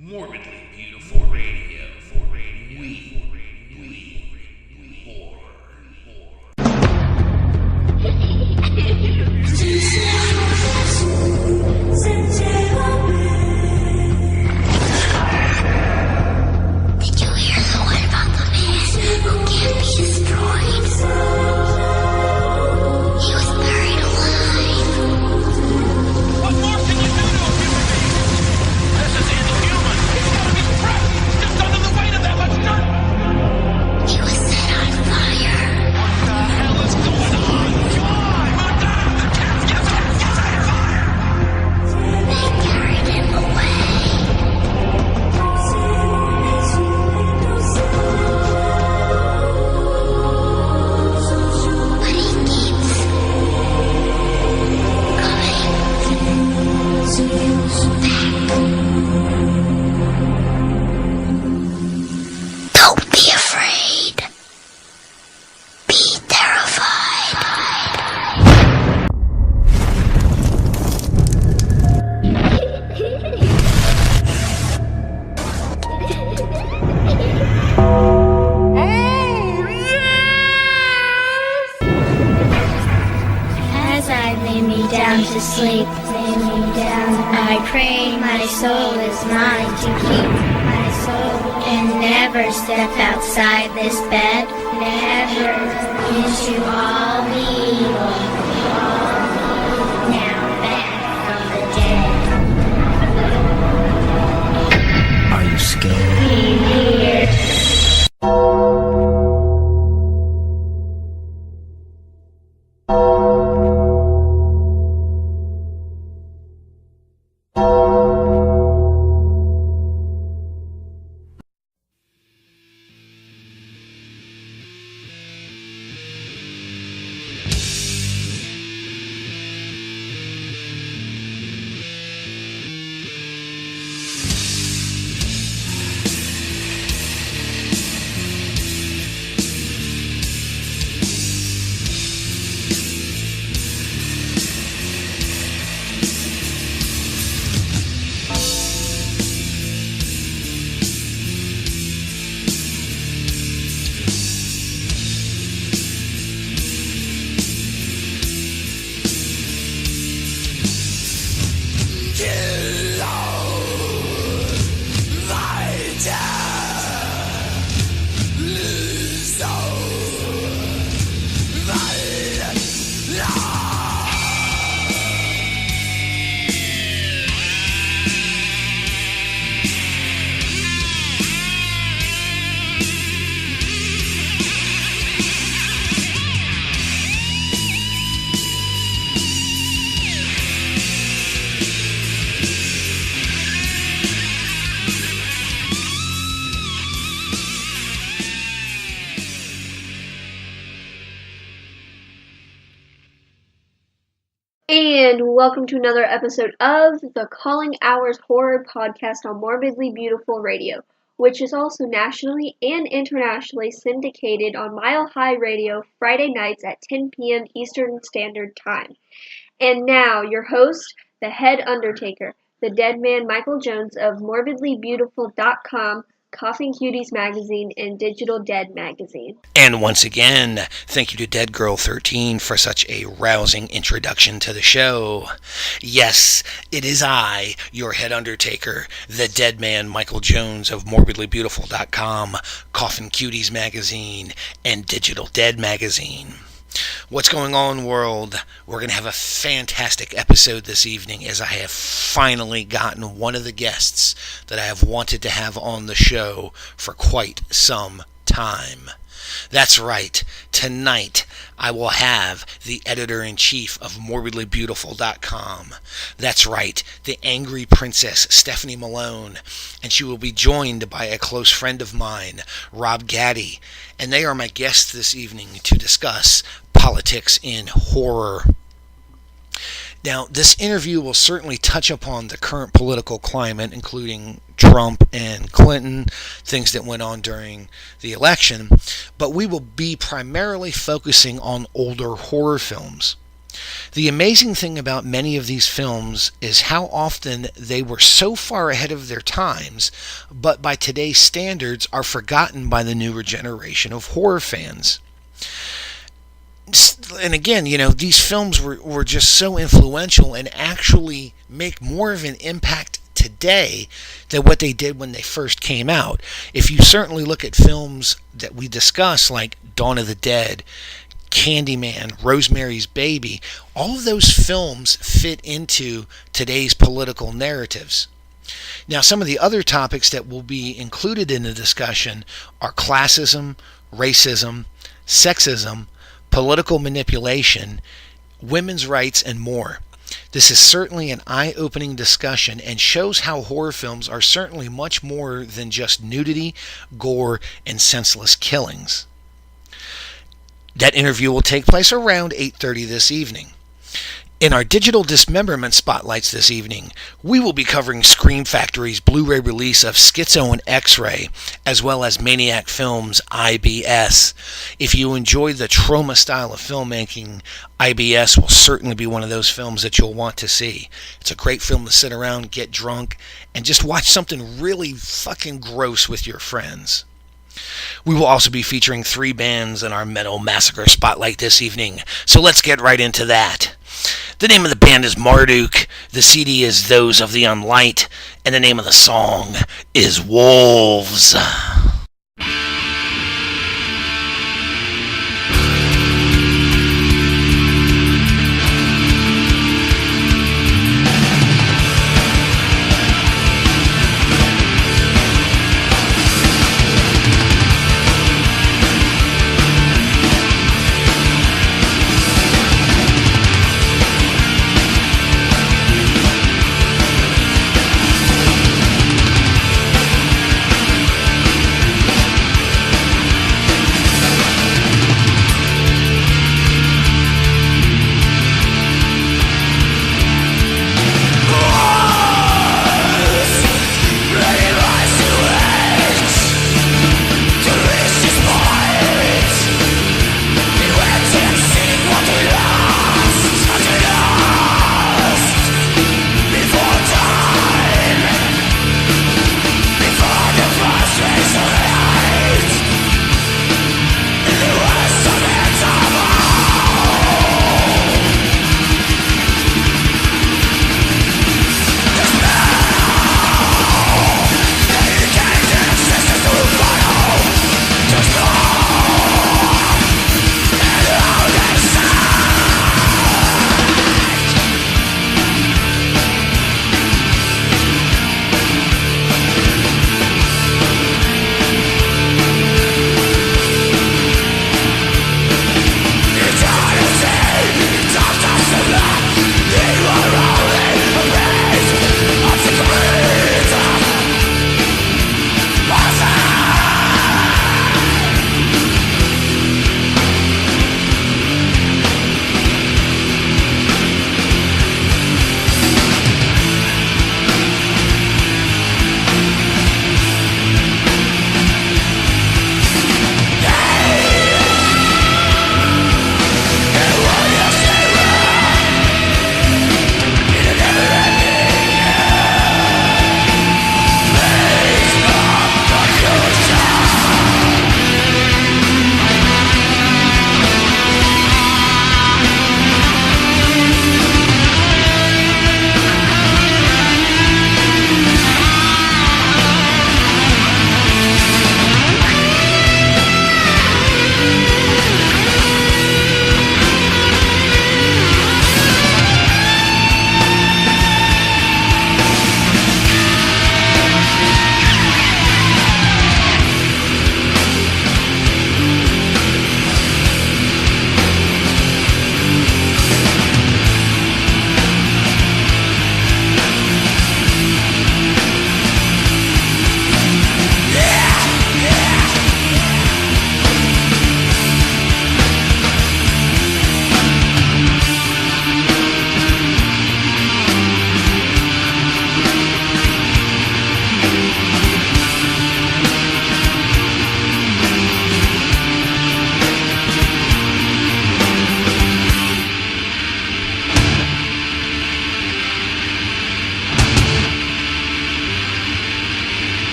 Morbidly beautiful radio. We horror. Did you hear the one about the man who can't be destroyed? He was buried alive. What more can you do to a human being? This is inhuman. He's gotta be crushed just under the weight of that much dirt. He was set on fire. What the hell is going on? Come on! Move down! The cat's on fire! They carried him away. But he keeps coming back. Don't be afraid. Be terrified. As I lay me down to sleep, I pray my soul is mine to keep. My soul and never step outside this bed, never into all the evil. Now back from the dead. Are you scared? Be here. And welcome to another episode of the Calling Hours Horror Podcast on Morbidly Beautiful Radio, which is also nationally and internationally syndicated on Mile High Radio Friday nights at 10 p.m. Eastern Standard Time. And now, your host, the head undertaker, the dead man Michael Jones of MorbidlyBeautiful.com, Coughing Cuties Magazine, and Digital Dead Magazine. And once again, thank you to Dead Girl 13 for such a rousing introduction to the show. Yes, it is I, your head undertaker, the dead man Michael Jones of MorbidlyBeautiful.com, Coughing Cuties Magazine, and Digital Dead Magazine. What's going on, world? We're going to have a fantastic episode this evening as I have finally gotten one of the guests that I have wanted to have on the show for quite some time. That's right, tonight I will have the editor-in-chief of MorbidlyBeautiful.com. That's right, the angry princess Stephanie Malone, and she will be joined by a close friend of mine, Rob Gaddy, and they are my guests this evening to discuss politics in horror. Now, this interview will certainly touch upon the current political climate, including Trump and Clinton, things that went on during the election, but we will be primarily focusing on older horror films. The amazing thing about many of these films is how often they were so far ahead of their times, but by today's standards are forgotten by the newer generation of horror fans. And again, these films were just so influential and actually make more of an impact today than what they did when they first came out. If you certainly look at films that we discuss, like Dawn of the Dead, Candyman, Rosemary's Baby, all of those films fit into today's political narratives. Now, some of the other topics that will be included in the discussion are classism, racism, sexism, political manipulation, women's rights, and more. This is certainly an eye-opening discussion and shows how horror films are certainly much more than just nudity, gore, and senseless killings. That interview will take place around 8:30 this evening. In our digital dismemberment spotlights this evening, we will be covering Scream Factory's Blu-ray release of Schizo and X-Ray, as well as Maniac Films' IBS. If you enjoy the trauma style of filmmaking, IBS will certainly be one of those films that you'll want to see. It's a great film to sit around, get drunk, and just watch something really fucking gross with your friends. We will also be featuring 3 bands in our Metal Massacre Spotlight this evening, so let's get right into that. The name of the band is Marduk, the CD is Those of the Unlight, and the name of the song is Wolves.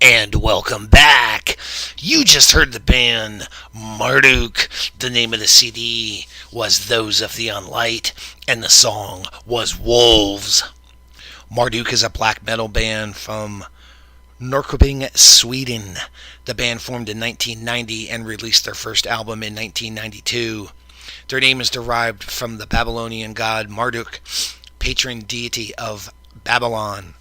And welcome back. You just heard the band Marduk. The name of the CD was Those of the Unlight, and the song was Wolves. Marduk is a black metal band from Norrköping, Sweden. The band formed in 1990 and released their first album in 1992. Their name is derived from the Babylonian god Marduk, patron deity of Babylon.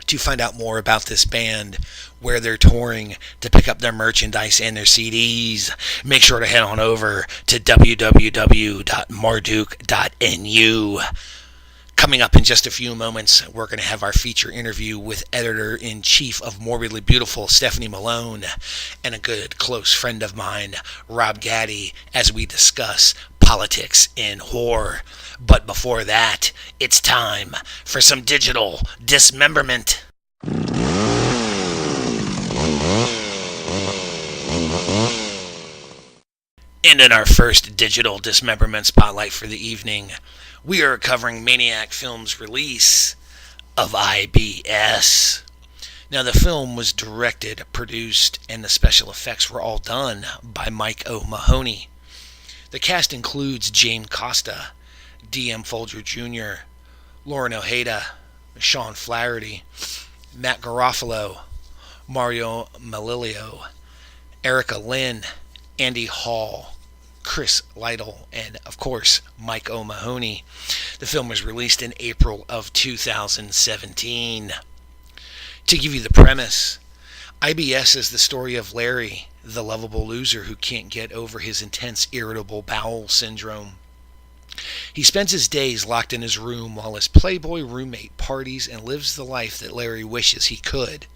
To find out more about this band, where they're touring, to pick up their merchandise and their CDs, make sure to head on over to www.marduk.nu. Coming up in just a few moments, we're going to have our feature interview with Editor-in-Chief of Morbidly Beautiful, Stephanie Malone, and a good close friend of mine, Rob Gaddy, as we discuss politics in horror. But before that, it's time for some digital dismemberment. And in our first digital dismemberment spotlight for the evening, we are covering Maniac Films' release of IBS. Now, the film was directed, produced, and the special effects were all done by Mike O'Mahony. The cast includes Jane Costa, D.M. Folger Jr., Lauren Ojeda, Sean Flaherty, Matt Garofalo, Mario Melillo, Erica Lynn, Andy Hall, Chris Lytle, and of course Mike O'Mahony. The film was released in April of 2017. To give you the premise, IBS is the story of Larry, the lovable loser who can't get over his intense irritable bowel syndrome. He spends his days locked in his room while his playboy roommate parties and lives the life that Larry wishes he could.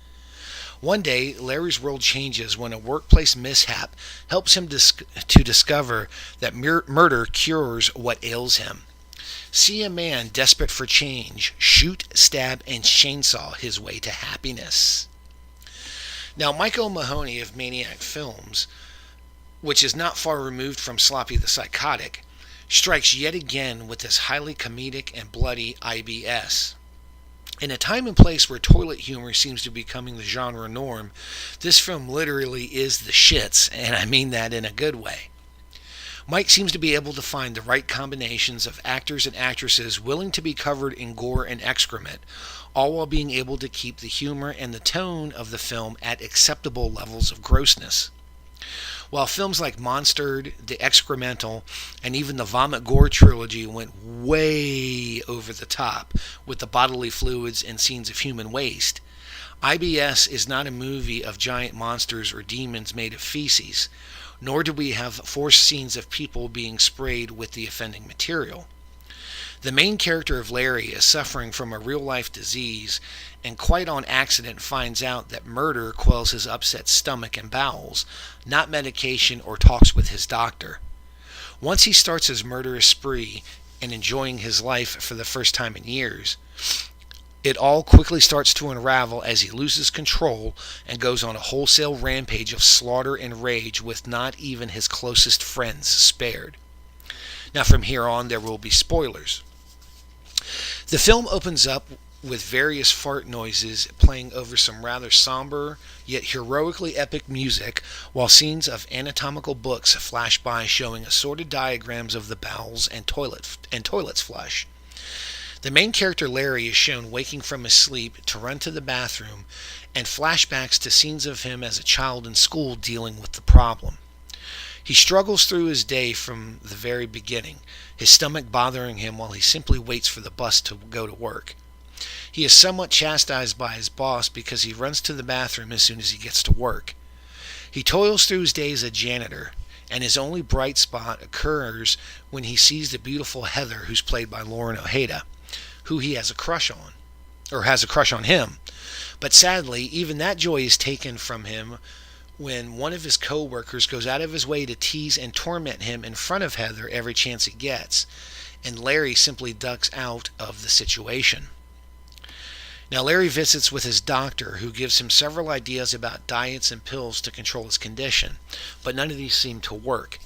One day, Larry's world changes when a workplace mishap helps him to discover that murder cures what ails him. See a man desperate for change shoot, stab, and chainsaw his way to happiness. Now, Mike O'Mahony of Maniac Films, which is not far removed from Sloppy the Psychotic, strikes yet again with this highly comedic and bloody IBS. In a time and place where toilet humor seems to be becoming the genre norm, this film literally is the shits, and I mean that in a good way. Mike seems to be able to find the right combinations of actors and actresses willing to be covered in gore and excrement, all while being able to keep the humor and the tone of the film at acceptable levels of grossness. While films like Monstered, The Excremental, and even the Vomit Gore trilogy went way over the top with the bodily fluids and scenes of human waste, IBS is not a movie of giant monsters or demons made of feces, nor do we have forced scenes of people being sprayed with the offending material. The main character of Larry is suffering from a real-life disease and quite on accident finds out that murder quells his upset stomach and bowels, not medication or talks with his doctor. Once he starts his murderous spree and enjoying his life for the first time in years, it all quickly starts to unravel as he loses control and goes on a wholesale rampage of slaughter and rage with not even his closest friends spared. Now from here on there will be spoilers. The film opens up with various fart noises playing over some rather somber yet heroically epic music, while scenes of anatomical books flash by showing assorted diagrams of the bowels and toilets flush. The main character Larry is shown waking from his sleep to run to the bathroom, and flashbacks to scenes of him as a child in school dealing with the problem. He struggles through his day from the very beginning, his stomach bothering him while he simply waits for the bus to go to work. He is somewhat chastised by his boss because he runs to the bathroom as soon as he gets to work. He toils through his day as a janitor, and his only bright spot occurs when he sees the beautiful Heather, who's played by Lauren Ojeda, who he has a crush on, or has a crush on him. But sadly, even that joy is taken from him when one of his co-workers goes out of his way to tease and torment him in front of Heather every chance he gets, and Larry simply ducks out of the situation. Now Larry visits with his doctor, who gives him several ideas about diets and pills to control his condition, but none of these seem to work.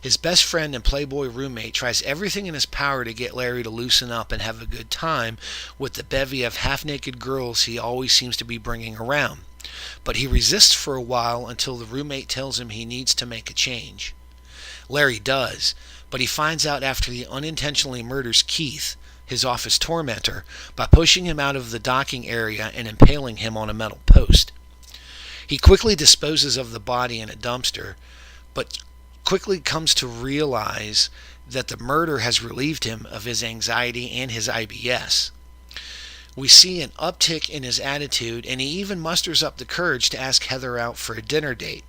His best friend and playboy roommate tries everything in his power to get Larry to loosen up and have a good time with the bevy of half-naked girls he always seems to be bringing around. But he resists for a while until the roommate tells him he needs to make a change. Larry does, but he finds out after he unintentionally murders Keith, his office tormentor, by pushing him out of the docking area and impaling him on a metal post. He quickly disposes of the body in a dumpster, but quickly comes to realize that the murder has relieved him of his anxiety and his IBS. We see an uptick in his attitude, and he even musters up the courage to ask Heather out for a dinner date.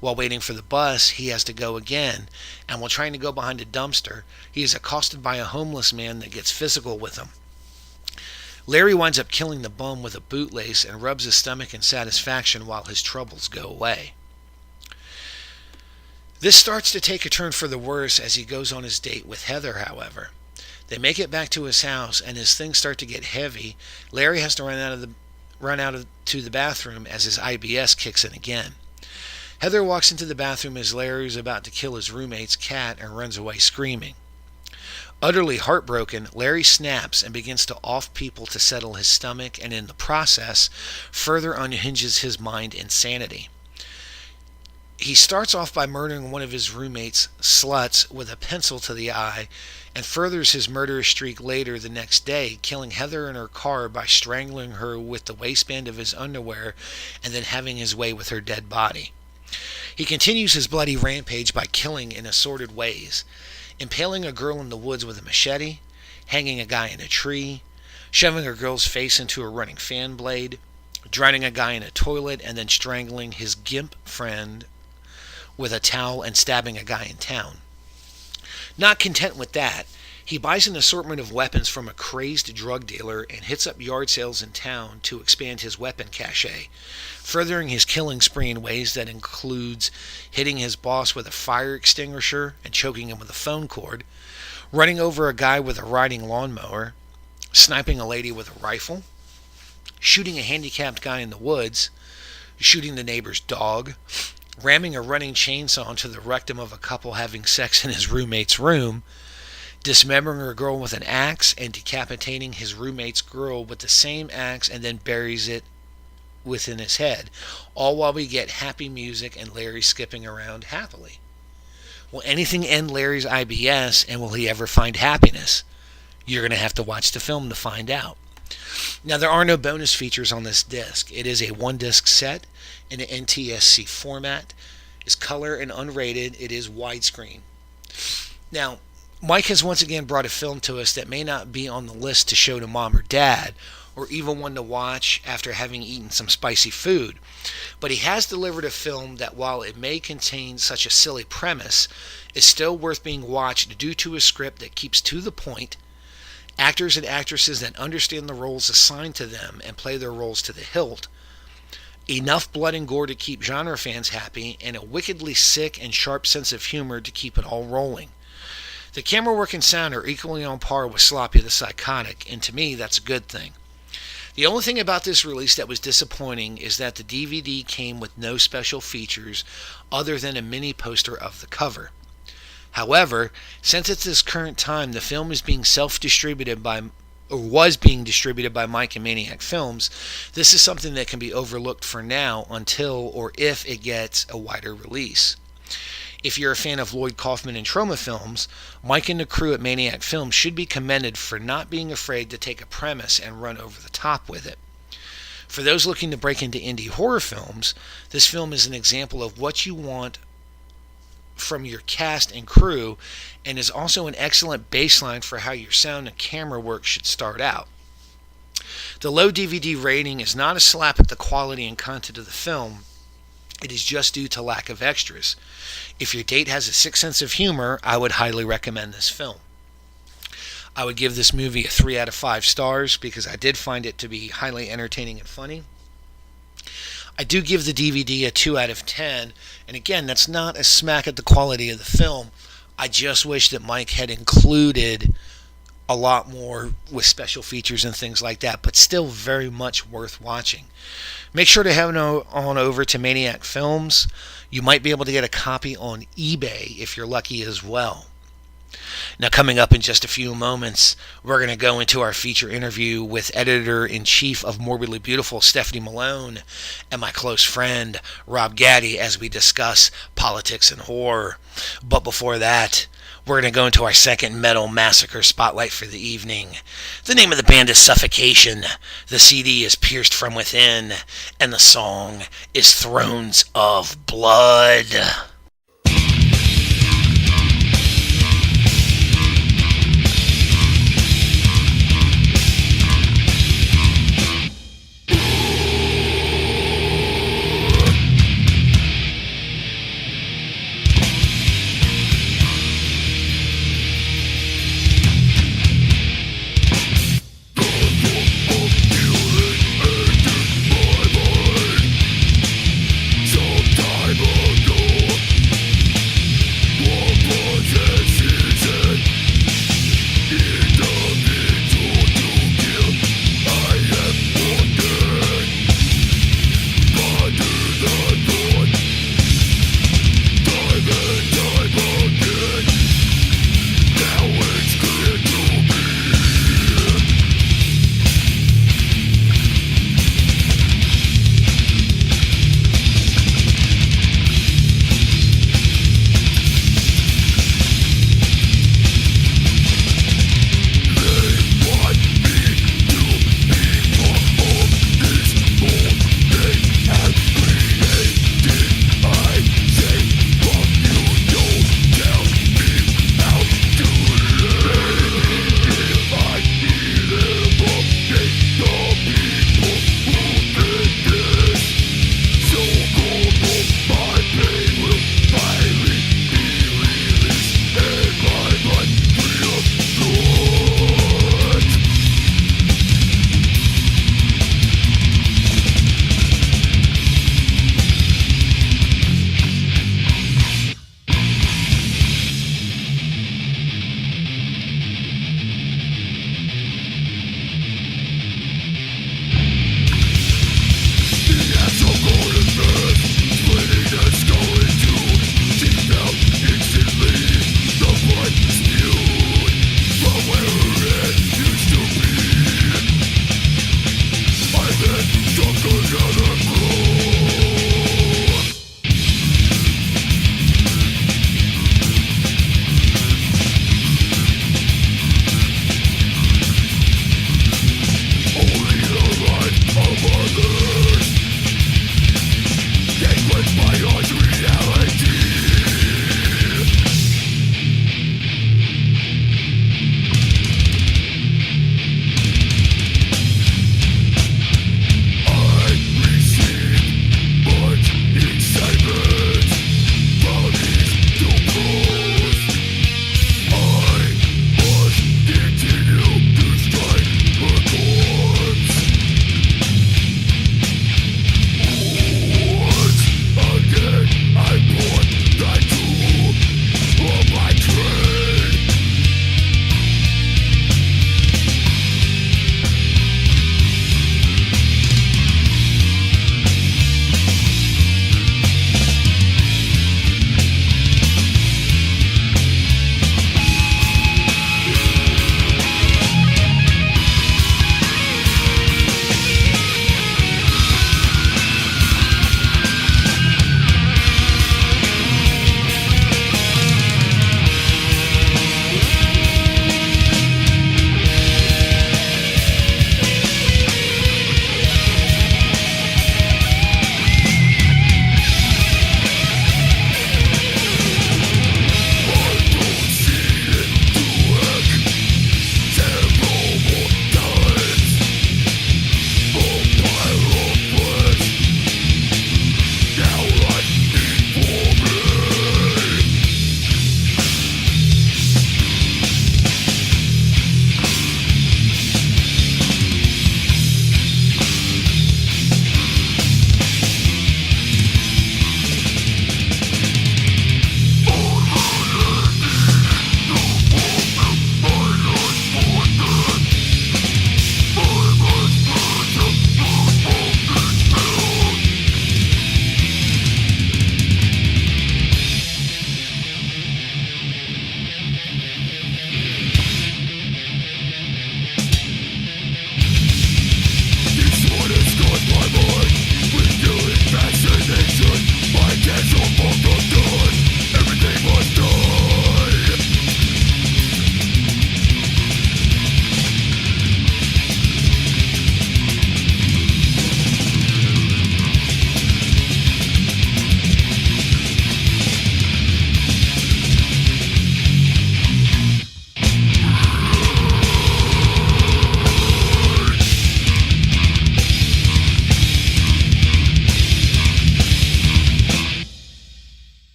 While waiting for the bus, he has to go again, and while trying to go behind a dumpster, he is accosted by a homeless man that gets physical with him. Larry winds up killing the bum with a bootlace and rubs his stomach in satisfaction while his troubles go away. This starts to take a turn for the worse as he goes on his date with Heather, however. They make it back to his house, and as things start to get heavy, Larry has to run out to the bathroom as his IBS kicks in again. Heather walks into the bathroom as Larry is about to kill his roommate's cat and runs away screaming. Utterly heartbroken, Larry snaps and begins to off people to settle his stomach, and in the process, further unhinges his mind and sanity. He starts off by murdering one of his roommate's sluts with a pencil to the eye, and furthers his murderous streak later the next day, killing Heather in her car by strangling her with the waistband of his underwear and then having his way with her dead body. He continues his bloody rampage by killing in assorted ways, impaling a girl in the woods with a machete, hanging a guy in a tree, shoving a girl's face into a running fan blade, drowning a guy in a toilet, and then strangling his gimp friend with a towel and stabbing a guy in town. Not content with that, he buys an assortment of weapons from a crazed drug dealer and hits up yard sales in town to expand his weapon cache, furthering his killing spree in ways that includes hitting his boss with a fire extinguisher and choking him with a phone cord, running over a guy with a riding lawnmower, sniping a lady with a rifle, shooting a handicapped guy in the woods, shooting the neighbor's dog, ramming a running chainsaw into the rectum of a couple having sex in his roommate's room, dismembering a girl with an axe, and decapitating his roommate's girl with the same axe and then buries it within his head, all while we get happy music and Larry skipping around happily. Will anything end Larry's IBS, and will he ever find happiness? You're going to have to watch the film to find out. Now, there are no bonus features on this disc. It is a one-disc set in an NTSC format. It's color and unrated. It is widescreen. Now, Mike has once again brought a film to us that may not be on the list to show to mom or dad, or even one to watch after having eaten some spicy food. But he has delivered a film that, while it may contain such a silly premise, is still worth being watched due to a script that keeps to the point, actors and actresses that understand the roles assigned to them and play their roles to the hilt, enough blood and gore to keep genre fans happy, and a wickedly sick and sharp sense of humor to keep it all rolling. The camera work and sound are equally on par with Sloppy the Psychotic, and to me, that's a good thing. The only thing about this release that was disappointing is that the DVD came with no special features other than a mini poster of the cover. However, since at this current time the film is being self-distributed by, or was being distributed by Mike and Maniac Films, this is something that can be overlooked for now until or if it gets a wider release. If you're a fan of Lloyd Kaufman and Troma films, Mike and the crew at Maniac Films should be commended for not being afraid to take a premise and run over the top with it. For those looking to break into indie horror films, this film is an example of what you want from your cast and crew, and is also an excellent baseline for how your sound and camera work should start out. The low DVD rating is not a slap at the quality and content of the film. It is just due to lack of extras. If your date has a sick sense of humor, I would highly recommend this film. I would give this movie a 3 out of 5 stars because I did find it to be highly entertaining and funny. I do give the DVD a 2 out of 10, and again, that's not a smack at the quality of the film. I just wish that Mike had included a lot more with special features and things like that, but still very much worth watching. Make sure to head on over to Maniac Films. You might be able to get a copy on eBay if you're lucky as well. Now, coming up in just a few moments, we're going to go into our feature interview with editor-in-chief of Morbidly Beautiful, Stephanie Malone, and my close friend, Rob Gaddy, as we discuss politics and horror. But before that, we're going to go into our second Metal Massacre spotlight for the evening. The name of the band is Suffocation, the CD is Pierced from Within, and the song is Thrones of Blood.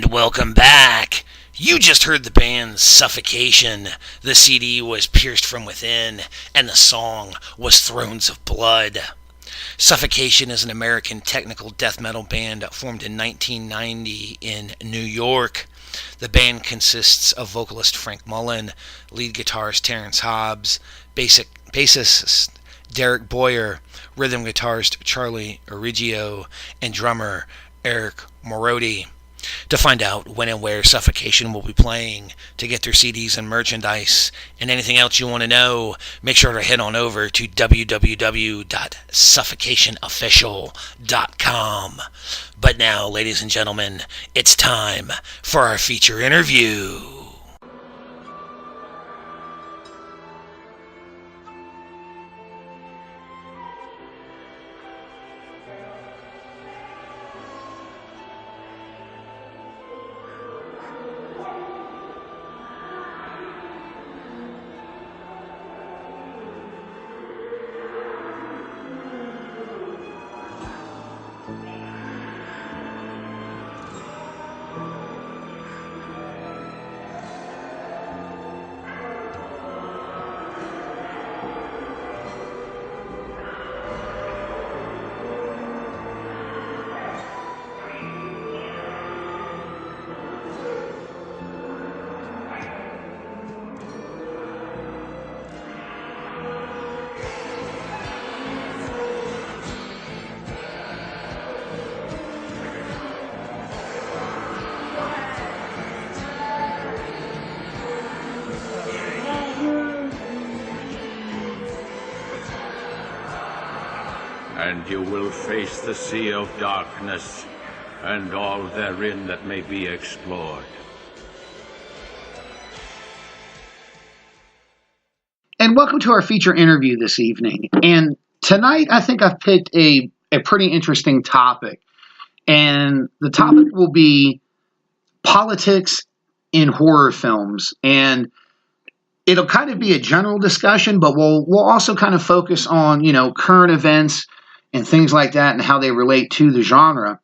And welcome back. You just heard the band's Suffocation. The CD was Pierced from Within, and the song was Thrones of Blood. Suffocation is an American technical death metal band formed in 1990 in New York. The band consists of vocalist Frank Mullen, lead guitarist Terrence Hobbs, bassist Derek Boyer, rhythm guitarist Charlie Origio, and drummer Eric Morotti. To find out when and where Suffocation will be playing, to get their CDs and merchandise, and anything else you want to know, make sure to head on over to www.suffocationofficial.com. But now, ladies and gentlemen, it's time for our feature interview. And you will face the sea of darkness, and all therein that may be explored. And welcome to our feature interview this evening. And tonight, I think I've picked a pretty interesting topic. And the topic will be politics in horror films. And it'll kind of be a general discussion, but we'll also kind of focus on, current events and things like that and how they relate to the genre.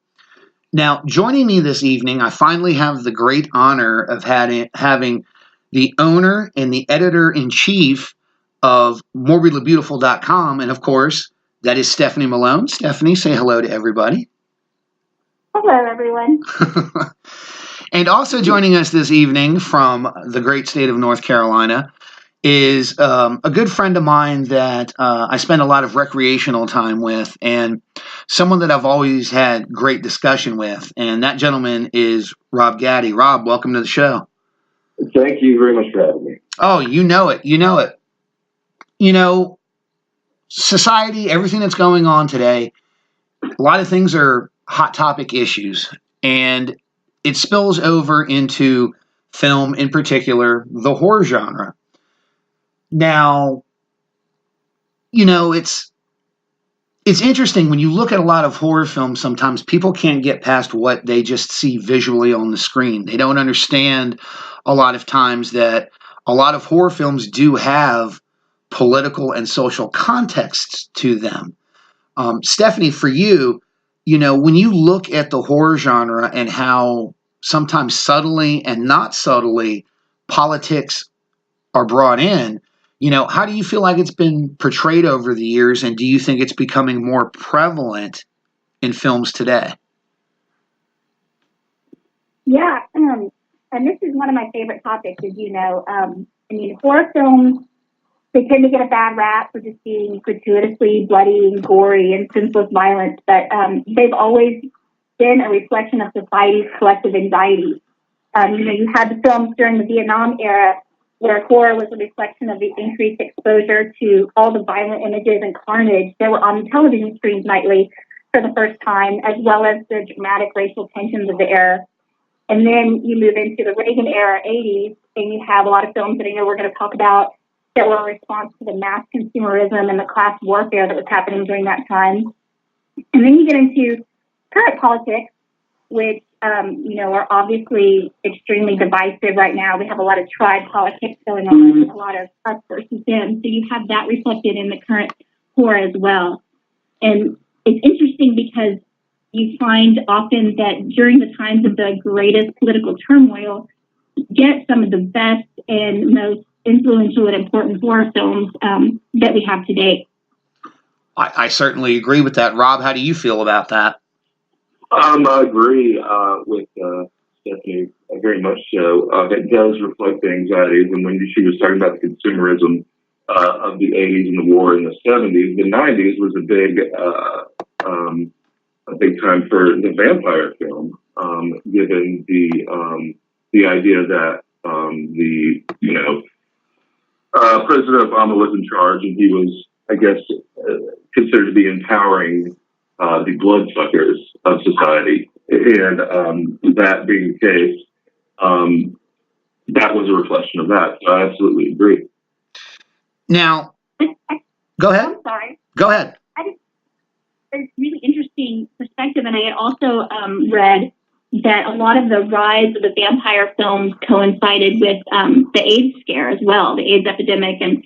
Now, joining me this evening, I finally have the great honor of having the owner and the editor-in-chief of morbidlybeautiful.com, and of course, that is Stephanie Malone. Stephanie, say hello to everybody. Hello, everyone. And also joining us this evening from the great state of North Carolina is a good friend of mine that I spend a lot of recreational time with, and someone that I've always had great discussion with, and that gentleman is Rob Gaddy. Rob, welcome to the show. Thank you very much for having me. Oh, you know it. Society, everything that's going on today, a lot of things are hot topic issues, and it spills over into film, in particular, the horror genre. Now, it's interesting when you look at a lot of horror films. Sometimes people can't get past what they just see visually on the screen. They don't understand a lot of times that a lot of horror films do have political and social contexts to them. Stephanie, for you, when you look at the horror genre and how sometimes subtly and not subtly politics are brought in, how do you feel like it's been portrayed over the years, and do you think it's becoming more prevalent in films today? Yeah, and this is one of my favorite topics, as you know. Horror films, they tend to get a bad rap for just being gratuitously bloody and gory and senseless violence, but they've always been a reflection of society's collective anxiety. You had the films during the Vietnam era where horror was a reflection of the increased exposure to all the violent images and carnage that were on television screens nightly for the first time, as well as the dramatic racial tensions of the era. And then you move into the Reagan era, 80s, and you have a lot of films that I know we're going to talk about that were a response to the mass consumerism and the class warfare that was happening during that time. And then you get into current politics, which, are obviously extremely divisive right now. We have a lot of tribe politics going on, a lot of us versus them. So you have that reflected in the current horror as well. And it's interesting because you find often that during the times of the greatest political turmoil, get some of the best and most influential and important horror films that we have today. I certainly agree with that. Rob, how do you feel about that? I agree with Stephanie very much so. It does reflect the anxieties, and when she was talking about the consumerism of the 80s and the war in the 70s, the 90s was a big time for the vampire film, given the idea that President Obama was in charge, and he was, I guess, considered to be empowering the bloodsuckers of society. And that being the case, that was a reflection of that. So I absolutely agree. Now, go ahead. I'm sorry. Go ahead. It's a really interesting perspective, and I had also read that a lot of the rise of the vampire films coincided with the AIDS scare as well, the AIDS epidemic, and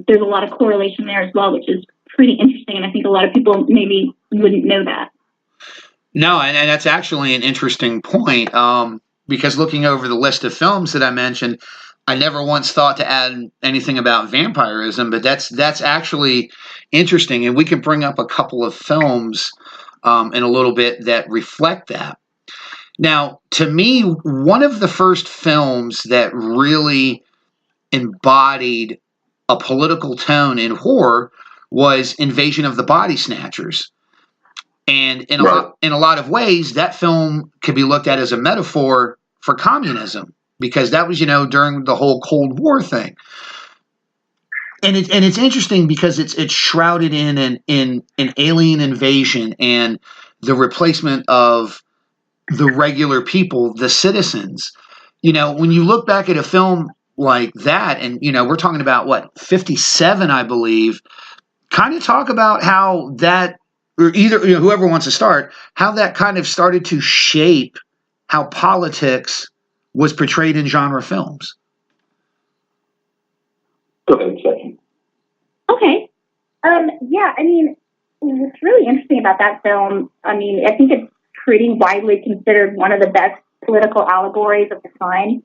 there's a lot of correlation there as well, which is pretty interesting, and I think a lot of people maybe wouldn't know that. No, and that's actually an interesting point, because looking over the list of films that I mentioned, I never once thought to add anything about vampirism, but that's actually interesting, and we can bring up a couple of films in a little bit that reflect that. Now, to me, one of the first films that really embodied a political tone in horror was Invasion of the Body Snatchers. And in a lot of ways, that film could be looked at as a metaphor for communism, because that was, during the whole Cold War thing. And it's interesting because it's shrouded in an alien invasion and the replacement of the regular people, the citizens. When you look back at a film like that, and we're talking about 57, I believe. Kind of talk about how that, or either whoever wants to start, how that kind of started to shape how politics was portrayed in genre films. Go ahead, Stephanie. Okay. Yeah, I mean, what's really interesting about that film, I think it's pretty widely considered one of the best political allegories of the time.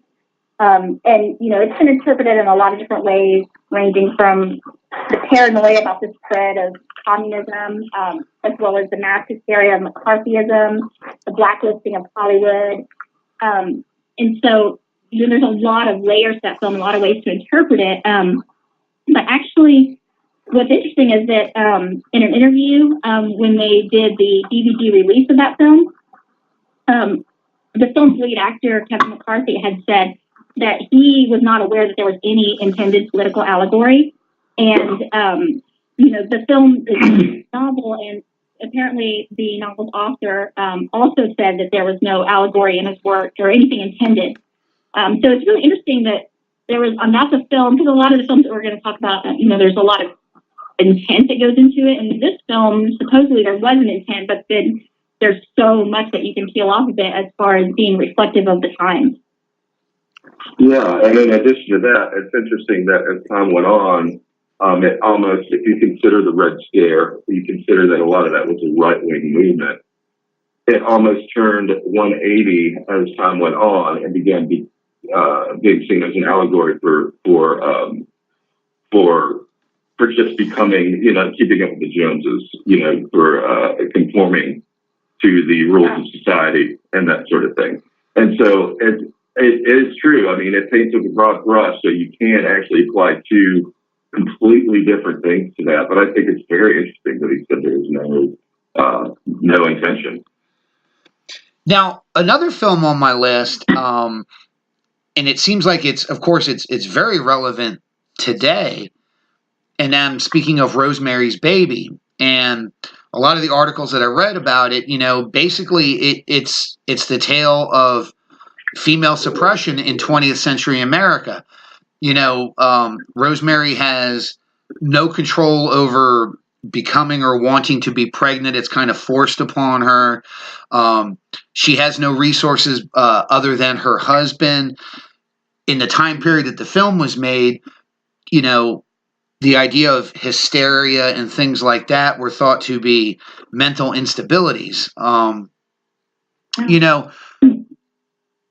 And, it's been interpreted in a lot of different ways, ranging from the paranoia about the spread of communism, as well as the mass hysteria of McCarthyism, the blacklisting of Hollywood. And so, there's a lot of layers to that film, a lot of ways to interpret it. But actually, what's interesting is that in an interview, when they did the DVD release of that film, the film's lead actor, Kevin McCarthy, had said that he was not aware that there was any intended political allegory. And, the film is a novel, and apparently the novel's author also said that there was no allegory in his work or anything intended. So it's really interesting that there was, not the film, because a lot of the films that we're going to talk about, there's a lot of intent that goes into it. And this film, supposedly there was an intent, but then there's so much that you can peel off of it as far as being reflective of the time. Yeah, and in addition to that, it's interesting that as time went on, it almost, if you consider the Red Scare, you consider that a lot of that was a right-wing movement. It almost turned 180 as time went on and began being seen as an allegory for just becoming, keeping up with the Joneses, for conforming to the rules of society and that sort of thing. And so it is true. It paints with a broad brush, so you can actually apply two completely different things to that. But I think it's very interesting that he said there was no intention. Now, another film on my list, and it seems like it's very relevant today. And I'm speaking of Rosemary's Baby, and a lot of the articles that I read about it, basically it's the tale of female suppression in 20th century America. Rosemary has no control over becoming or wanting to be pregnant. It's kind of forced upon her. She has no resources other than her husband. In the time period that the film was made, the idea of hysteria and things like that were thought to be mental instabilities. You know,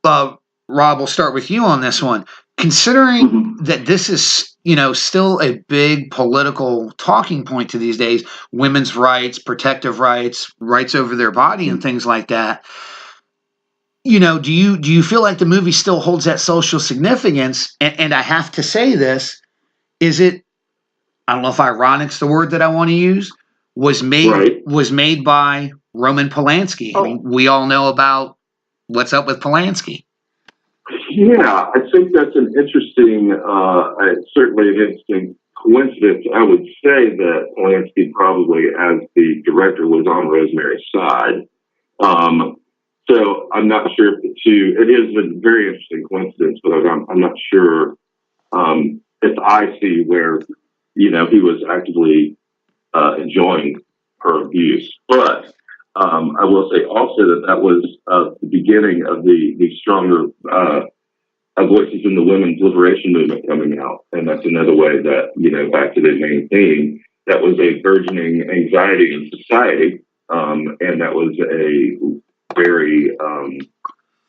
Rob, we'll start with you on this one. Considering that this is, still a big political talking point to these days, women's rights, protective rights, rights over their body, and things like that. Do you feel like the movie still holds that social significance? And I have to say this: is it? I don't know if ironic's the word that I want to use. Was made by Roman Polanski. And we all know about what's up with Polanski. Yeah, I think that's an interesting, certainly an interesting coincidence. I would say that Polanski probably, as the director, was on Rosemary's side. So I'm not sure if the two, it is a very interesting coincidence, but I'm not sure if I see where, he was actively enjoying her abuse. But I will say also that was the beginning of the stronger voices in the women's liberation movement coming out. And that's another way that, back to the main theme, that was a burgeoning anxiety in society. And that was a very,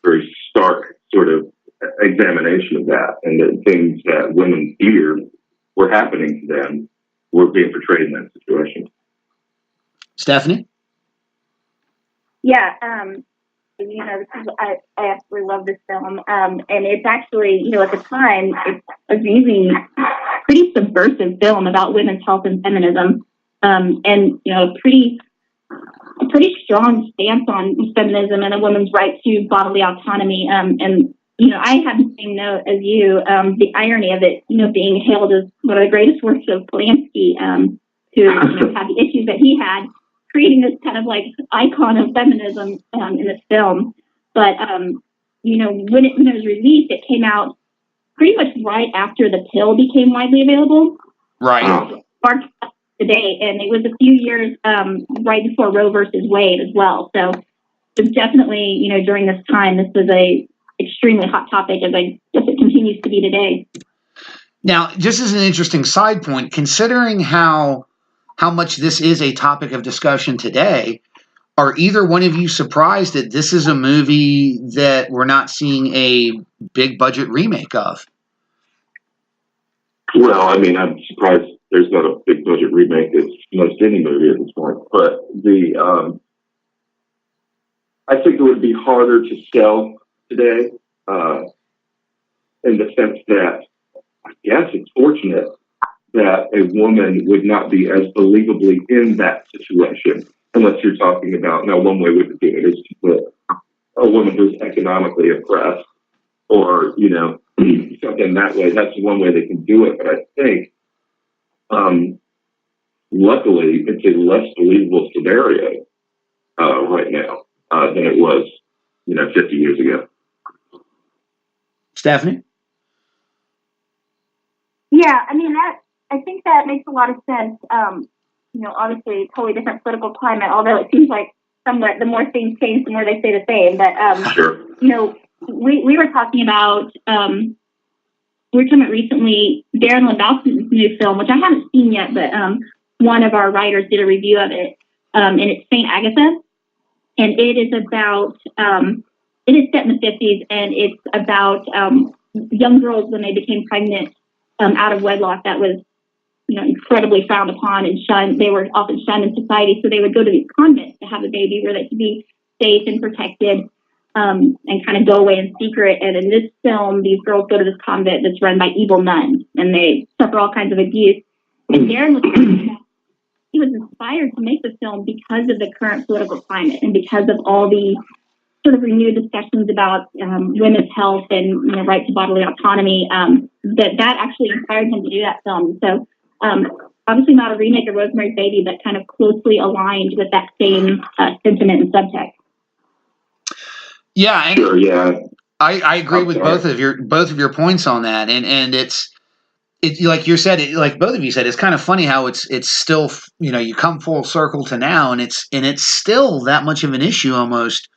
very stark sort of examination of that. And the things that women feared were happening to them were being portrayed in that situation. Stephanie? Yeah, I absolutely love this film. And it's actually, at the time, it's a really pretty subversive film about women's health and feminism. And, a pretty strong stance on feminism and a woman's right to bodily autonomy. And I have the same note as you, the irony of it, being hailed as one of the greatest works of Polanski, who had the issues that he had, creating this kind of like icon of feminism in this film. But, when it was released, it came out pretty much right after the pill became widely available. Right. Sparked today, and it was a few years right before Roe versus Wade as well. So it was definitely, during this time, this was a extremely hot topic, as I guess it continues to be today. Now, just as an interesting side point, considering how much this is a topic of discussion today, are either one of you surprised that this is a movie that we're not seeing a big budget remake of? Well, I mean, I'm surprised there's not a big budget remake of most any movie at this point. But I think it would be harder to sell today, in the sense that I guess it's fortunate that a woman would not be as believably in that situation, unless you're talking about, now one way we could do it is to put a woman who's economically oppressed or, something that way. That's one way they can do it. But I think, luckily, it's a less believable scenario right now than it was, 50 years ago. Stephanie? Yeah, I mean, I think that makes a lot of sense. Obviously, totally different political climate, although it seems like somewhat the more things change, the more they stay the same. But, Sure. We were talking about, recently Darren Lebowski's new film, which I haven't seen yet, but one of our writers did a review of it, and it's St. Agatha. And it is about, it is set in the 50s, and it's about young girls when they became pregnant out of wedlock. That was, incredibly frowned upon and shunned. They were often shunned in society, so they would go to these convents to have a baby where they could be safe and protected, and kind of go away in secret. And in this film, these girls go to this convent that's run by evil nuns, and they suffer all kinds of abuse. And Darren was he was inspired to make the film because of the current political climate and because of all the sort of renewed discussions about women's health and right to bodily autonomy. That actually inspired him to do that film. So obviously not a remake of Rosemary's Baby, but kind of closely aligned with that same sentiment and subtext. Yeah, and Sure, yeah. I agree with both of your points on that, and it's like you said, like both of you said, it's kind of funny how it's still, you come full circle to now, and it's still that much of an issue almost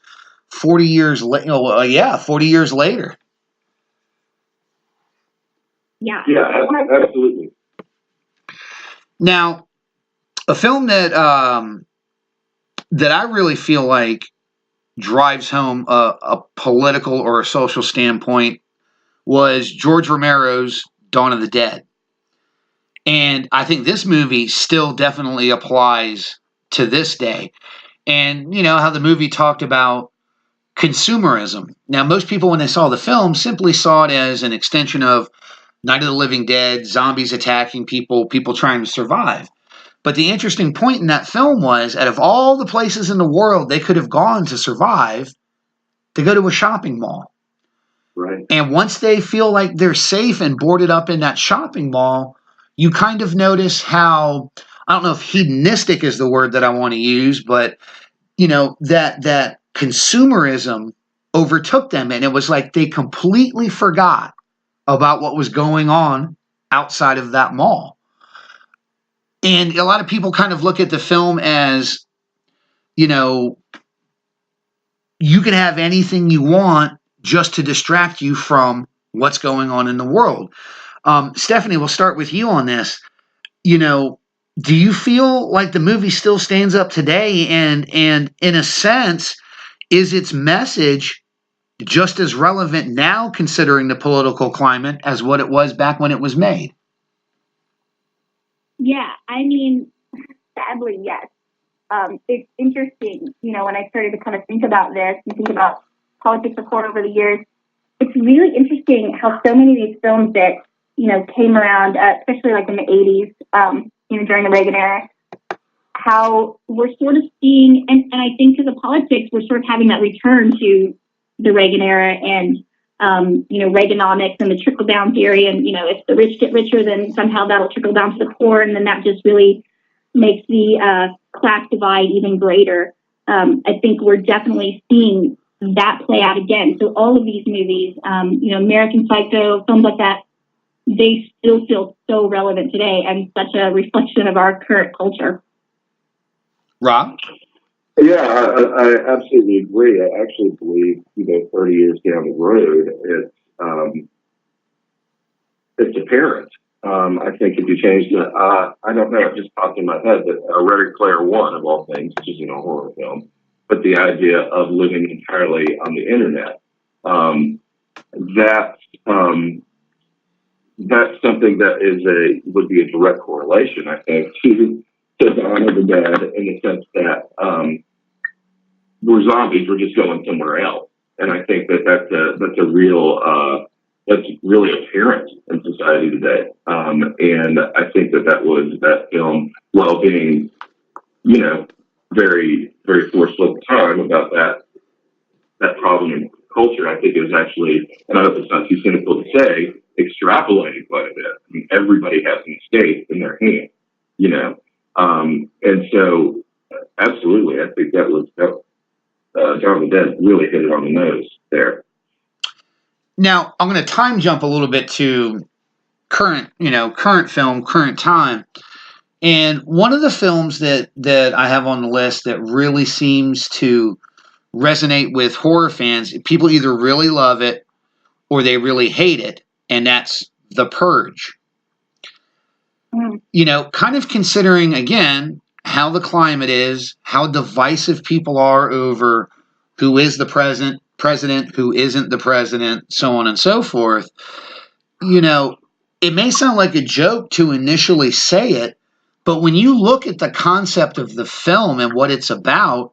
40 years later. 40 years later. Yeah. Yeah, absolutely. Now, a film that that I really feel like drives home a political or a social standpoint was George Romero's Dawn of the Dead. And I think this movie still definitely applies to this day. And, you know, how the movie talked about consumerism. Now, most people, when they saw the film, simply saw it as an extension of Night of the Living Dead, zombies attacking people, people trying to survive. But the interesting point in that film was, out of all the places in the world they could have gone to survive, they go to a shopping mall. Right. And once they feel like they're safe and boarded up in that shopping mall, you kind of notice how, I don't know if hedonistic is the word that I want to use, but, you know, that consumerism overtook them. And it was like they completely forgot about what was going on outside of that mall. And a lot of people kind of look at the film as, you know, you can have anything you want just to distract you from what's going on in the world. Stephanie, we'll start with you on this. You know, do you feel like the movie still stands up today? And in a sense, is its message just as relevant now, considering the political climate, as what it was back when it was made? Yeah, I mean, sadly, yes. It's interesting, you know, when I started to kind of think about this and think about politics of horror over the years, it's really interesting how so many of these films that, you know, came around, especially like in the 80s, you know, during the Reagan era, how we're sort of seeing, and I think to the politics, we're sort of having that return to the Reagan era and, you know, Reaganomics and the trickle-down theory. And, you know, if the rich get richer, then somehow that'll trickle down to the poor. And then that just really makes the class divide even greater. I think we're definitely seeing that play out again. So all of these movies, you know, American Psycho, films like that, they still feel so relevant today and such a reflection of our current culture. Rob? Yeah, I absolutely agree. I actually believe, you know, 30 years down the road, it's apparent. I think if you change the, I don't know, it just popped in my head that Ready Player One, of all things, which isn't a horror film, but the idea of living entirely on the internet, that's something that would be a direct correlation, I think, to Dawn of the Dead, in the sense that we're zombies, we're just going somewhere else. And I think that's really apparent in society today. And I think that film, while being, you know, very, very forceful at the time about that problem in culture, I think it was actually, and I hope it's not too cynical to say, extrapolated quite a bit. I mean, everybody has an escape in their hand, you know. And so, absolutely, I think that Dawn of the Dead really hit it on the nose there. Now, I'm going to time jump a little bit to current film, current time. And one of the films that I have on the list that really seems to resonate with horror fans, people either really love it or they really hate it, and that's The Purge. You know, kind of considering, again, how the climate is, how divisive people are over who is the president, who isn't the president, so on and so forth. You know, it may sound like a joke to initially say it, but when you look at the concept of the film and what it's about,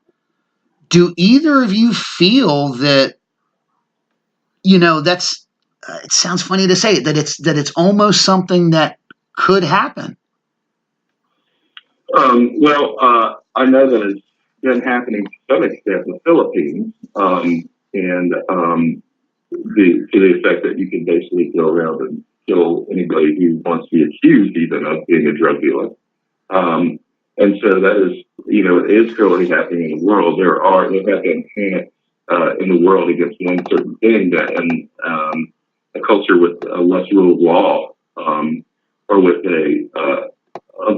do either of you feel that, you know, that's, it sounds funny to say it, that it's almost something that could happen? I know that it's been happening to some extent in the Philippines, and to the effect that you can basically go around and kill anybody who wants to be accused even of being a drug dealer. And so that is, you know, it is currently happening in the world. There have been panics in the world against one certain thing that in a culture with a less rule of law, or with a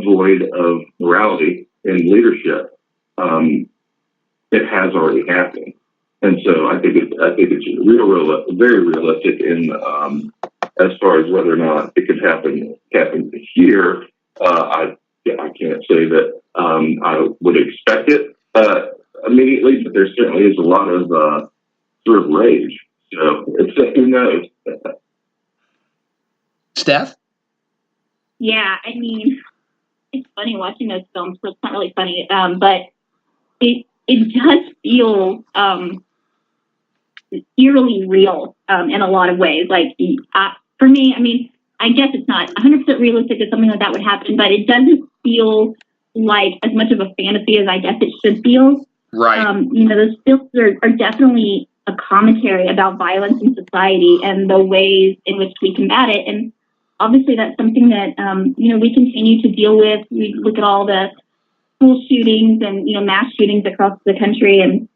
void of morality in leadership, it has already happened. And so I think it's very realistic in as far as whether or not it could happen here. I I can't say that I would expect it immediately, but there certainly is a lot of sort of rage. So who knows? Steph? Yeah, I mean, it's funny watching those films, but it's not really funny. But it does feel eerily real in a lot of ways. Like, for me, I mean, I guess it's not 100% realistic that something like that would happen, but it doesn't feel like as much of a fantasy as I guess it should feel. Right. Those films are definitely a commentary about violence in society and the ways in which we combat it. And obviously that's something that, we continue to deal with. We look at all the school shootings and, mass shootings across the country. And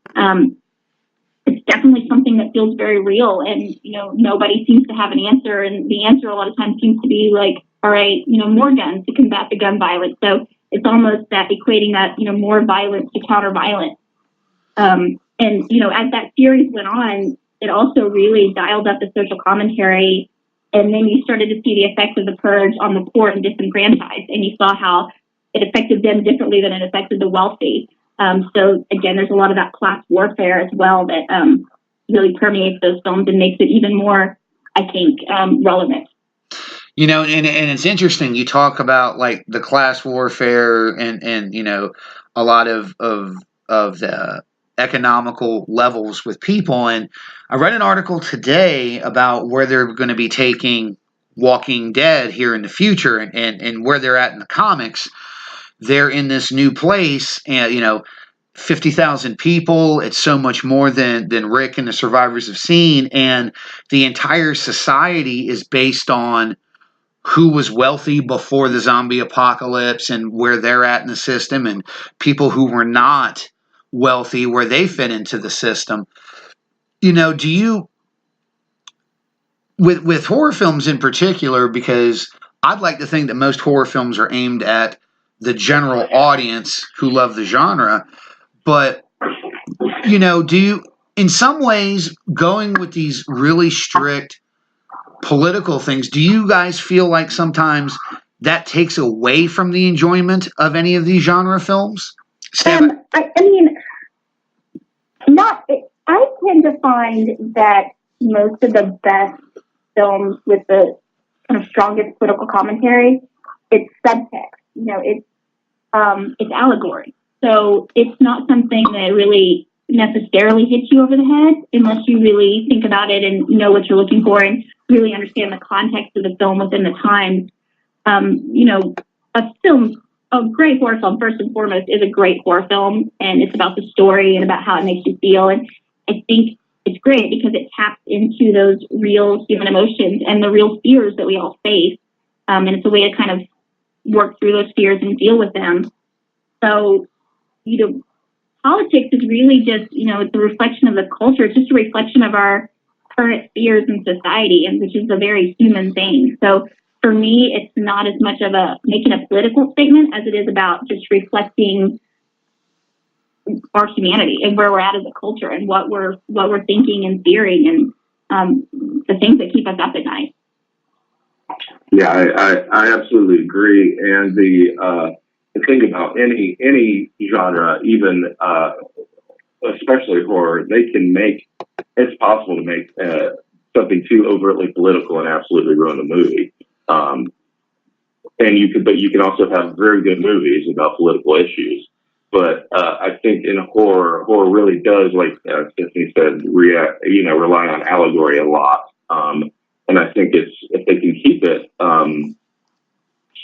it's definitely something that feels very real. And, nobody seems to have an answer. And the answer a lot of times seems to be like, all right, more guns to combat the gun violence. So it's almost that equating that, more violence to counter violence. And, as that series went on, it also really dialed up the social commentary. And then you started to see the effects of the purge on the poor and disenfranchised. And you saw how it affected them differently than it affected the wealthy. So, again, there's a lot of that class warfare as well that really permeates those films and makes it even more, I think, relevant. And it's interesting. You talk about like the class warfare and a lot of the economical levels with people. And I read an article today about where they're going to be taking Walking Dead here in the future and where they're at in the comics. They're in this new place and, 50,000 people. It's so much more than Rick and the survivors have seen. And the entire society is based on who was wealthy before the zombie apocalypse and where they're at in the system, and people who were not wealthy, where they fit into the system. Do you, with horror films in particular, because I'd like to think that most horror films are aimed at the general audience who love the genre, but, do you, in some ways, going with these really strict political things, do you guys feel like sometimes that takes away from the enjoyment of any of these genre films? I tend to find that most of the best films with the kind of strongest political commentary, it's subtext. It's allegory. So it's not something that really necessarily hits you over the head unless you really think about it and know what you're looking for and really understand the context of the film within the time. A great horror film, first and foremost, is a great horror film, and it's about the story and about how it makes you feel. And I think it's great because it taps into those real human emotions and the real fears that we all face. And it's a way to kind of work through those fears and deal with them. So, politics is really just, it's a reflection of the culture. It's just a reflection of our current fears in society, and which is a very human thing. So for me, it's not as much of making a political statement as it is about just reflecting our humanity and where we're at as a culture and what we're thinking and fearing and the things that keep us up at night. Yeah, I absolutely agree. And the thing about any genre, even especially horror, it's possible to make something too overtly political and absolutely ruin the movie. But you can also have very good movies about political issues. But I think in horror really does, like Stephanie said, rely on allegory a lot. And I think if they can keep it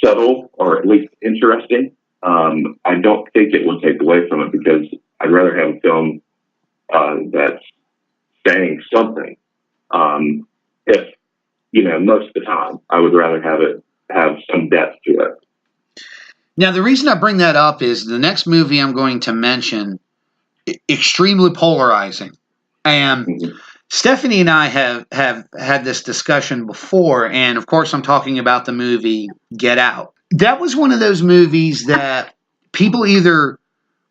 subtle or at least interesting, I don't think it will take away from it, because I'd rather have a film that's saying something. If most of the time, I would rather have some depth to it. Now, the reason I bring that up is the next movie I'm going to mention, extremely polarizing. And Stephanie and I have had this discussion before, and of course I'm talking about the movie Get Out. That was one of those movies that people either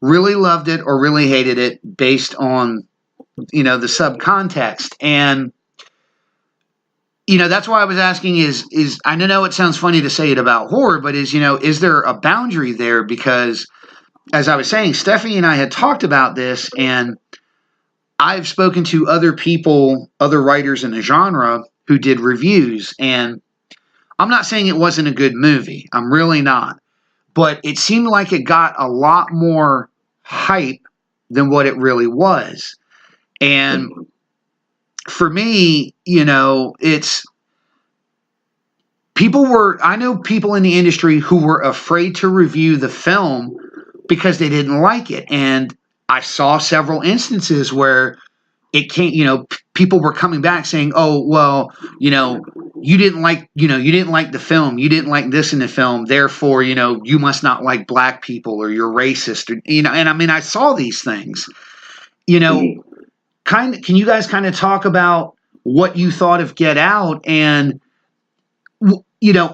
really loved it or really hated it based on, the subcontext. And that's why I was asking is I know it sounds funny to say it about horror, but is there a boundary there? Because as I was saying, Stephanie and I had talked about this, and I've spoken to other people, other writers in the genre who did reviews, and I'm not saying it wasn't a good movie. I'm really not. But it seemed like it got a lot more hype than what it really was. And for me, it's I know people in the industry who were afraid to review the film because they didn't like it. And I saw several instances where it came, people were coming back saying, "Oh, well, you didn't like the film. You didn't like this in the film. Therefore, you must not like black people, or you're racist." Or, and I mean, I saw these things. Can you guys kind of talk about what you thought of Get Out, and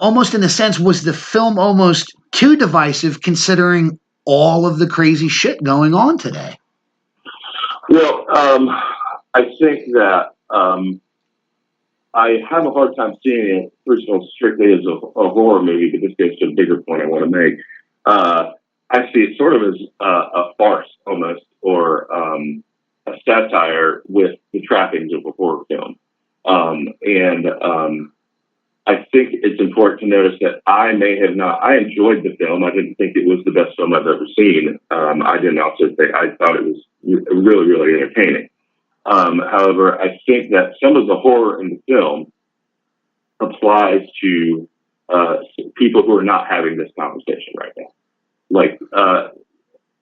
almost in a sense, was the film almost too divisive considering all of the crazy shit going on today? Well, I think that I have a hard time seeing it, first of all, strictly as a horror movie, but this gets to a bigger point I want to make. I see it sort of as a farce almost, or a satire with the trappings of a horror film. I think it's important to notice that I enjoyed the film. I didn't think it was the best film I've ever seen. I didn't also think, I thought it was really, really entertaining. However, I think that some of the horror in the film applies to people who are not having this conversation right now. Like,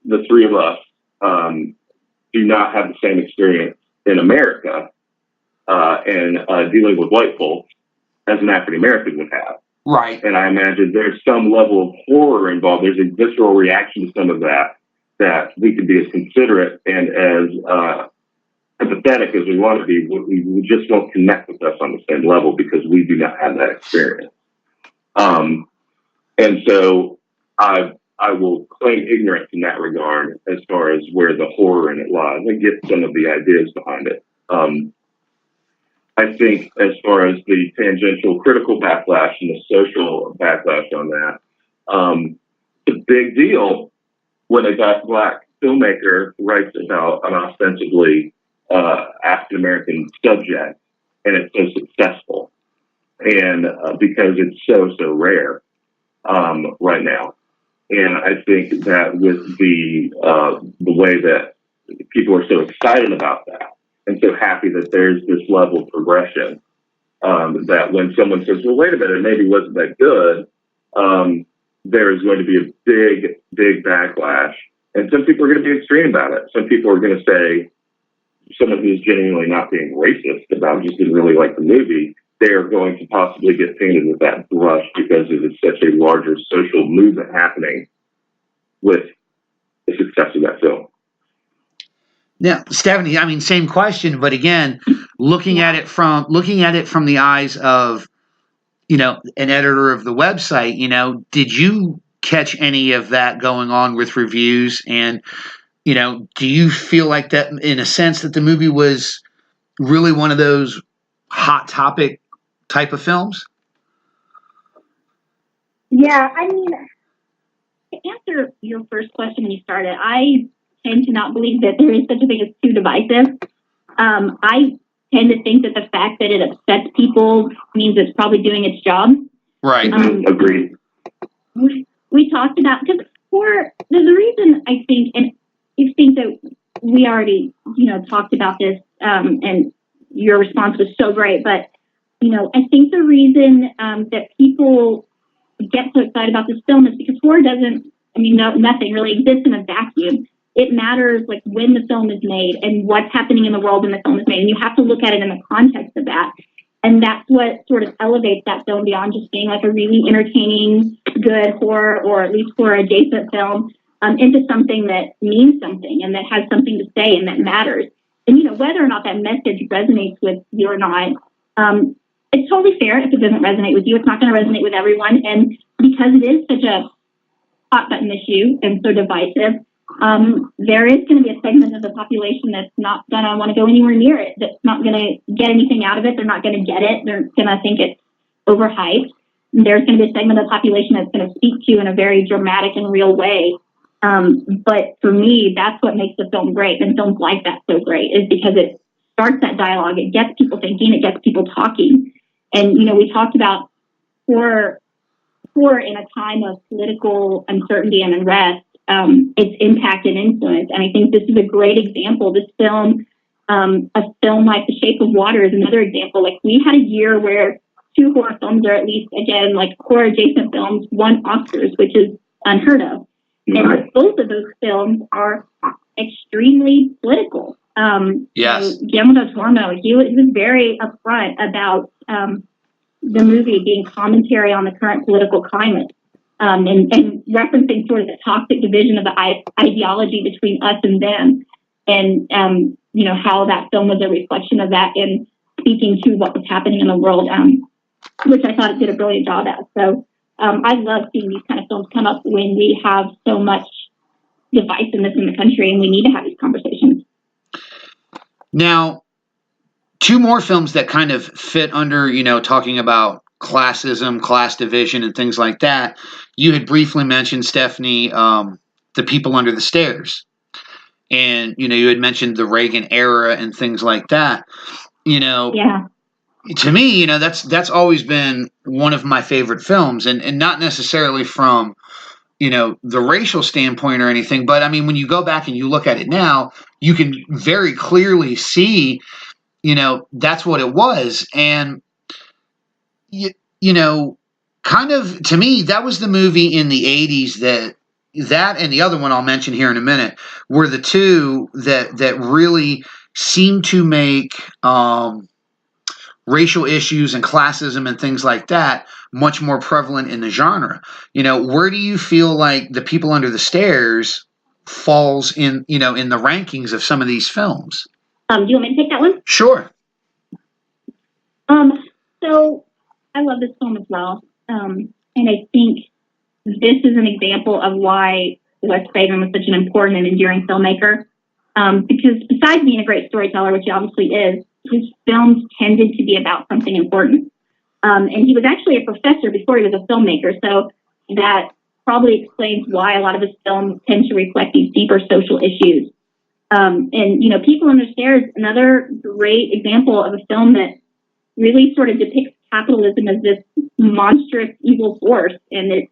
the three of us do not have the same experience in America and dealing with white folks as an African American would have. Right. And I imagine there's some level of horror involved. There's a visceral reaction to some of that we could be as considerate and as empathetic as we want to be. We just won't connect with us on the same level because we do not have that experience. And so I will claim ignorance in that regard as far as where the horror in it lies. I get some of the ideas behind it. I think as far as the tangential critical backlash and the social backlash on that, it's a big deal when a black filmmaker writes about an ostensibly African-American subject and it's so successful. And because it's so rare right now. And I think that with the way that people are so excited about that, and so happy that there's this level of progression, that when someone says, well, wait a minute, it maybe wasn't that good, there is going to be a big backlash. And some people are going to be extreme about it. Some people are going to say, someone who's genuinely not being racist about just didn't really like the movie, they're going to possibly get painted with that brush because it is such a larger social movement happening with the success of that film. Now, Stephanie, I mean, same question, but again, looking at it from the eyes of, an editor of the website, did you catch any of that going on with reviews? And, do you feel like that, in a sense, that the movie was really one of those hot topic type of films? Yeah, I mean, to answer your first question when you started, I tend to not believe that there is such a thing as too divisive. I tend to think that the fact that it upsets people means it's probably doing its job. Right. Agreed. We talked about, because there's a reason I think, and I think that we already, talked about this, and your response was so great, but, I think the reason that people get so excited about this film is because horror nothing really exists in a vacuum. It matters like when the film is made and what's happening in the world when the film is made. And you have to look at it in the context of that. And that's what sort of elevates that film beyond just being like a really entertaining, good horror, or at least horror adjacent film, into something that means something and that has something to say and that matters. And, whether or not that message resonates with you or not, it's totally fair if it doesn't resonate with you. It's not going to resonate with everyone. And because it is such a hot button issue and so divisive, there is going to be a segment of the population that's not going to want to go anywhere near it, that's not going to get anything out of it. They're not going to get it. They're going to think it's overhyped. There's going to be a segment of the population that's going to speak to you in a very dramatic and real way. But for me, that's what makes the film great, and films like that so great, is because it starts that dialogue. It gets people thinking. It gets people talking. And, we talked about horror in a time of political uncertainty and unrest, its impact and influence. And I think this is a great example. This film, a film like The Shape of Water, is another example. Like, we had a year where 2 horror films, or at least, again, like horror adjacent films, won Oscars, which is unheard of. And both of those films are extremely political. Yes. Guillermo del Toro, he was very upfront about the movie being commentary on the current political climate, and referencing sort of the toxic division of the ideology between us and them, and how that film was a reflection of that and speaking to what was happening in the world, which I thought it did a brilliant job at. So I love seeing these kind of films come up when we have so much divisiveness in the country, and we need to have these conversations. Now, 2 more films that kind of fit under, talking about classism, class division, and things like that. You had briefly mentioned, Stephanie, The People Under the Stairs. And, you had mentioned the Reagan era and things like that. Yeah. To me, that's always been one of my favorite films, and not necessarily from, the racial standpoint or anything, but I mean, when you go back and you look at it now, you can very clearly see, that's what it was. And, kind of, to me, that was the movie in the 80s that and the other one I'll mention here in a minute were the 2 that really seemed to make, racial issues and classism and things like that much more prevalent in the genre. Where do you feel like The People Under the Stairs falls in, in the rankings of some of these films? Do you want me to take that one? Sure. So I love this film as well. And I think this is an example of why Wes Craven was such an important and enduring filmmaker. Because besides being a great storyteller, which he obviously is, his films tended to be about something important. And he was actually a professor before he was a filmmaker, so that probably explains why a lot of his films tend to reflect these deeper social issues. And, People Under the Stairs, another great example of a film that really sort of depicts capitalism as this monstrous evil force, and it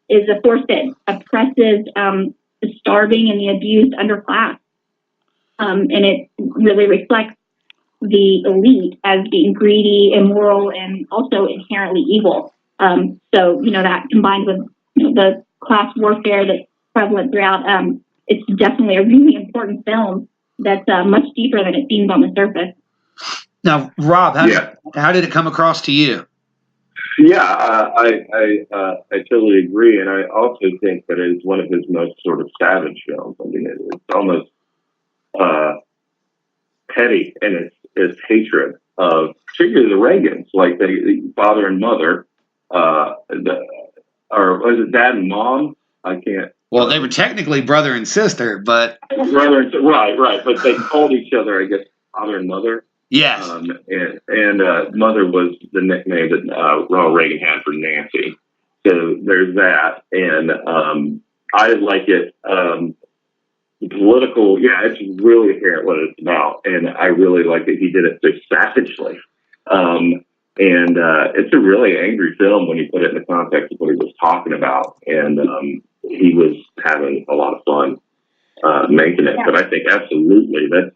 is a force that oppresses the starving and the abused underclass. And it really reflects the elite as being greedy, immoral, and also inherently evil. So, that combined with the class warfare that's prevalent throughout, it's definitely a really important film that's much deeper than it seems on the surface. Now, Rob, how did it come across to you? Yeah, I totally agree, and I also think that it's one of his most sort of savage films. I mean, it's almost petty in its hatred of particularly the Reagans, like the father and mother, or was it dad and mom? I can't. Well, they were technically brother and sister, but right, but they called each other, I guess, father and mother. Yes. And mother was the nickname that Ronald Reagan had for Nancy. So there's that, and I like it. The political, it's really apparent what it's about, and I really like that he did it so savagely. And it's a really angry film when you put it in the context of what he was talking about, and he was having a lot of fun making it. But I think absolutely that's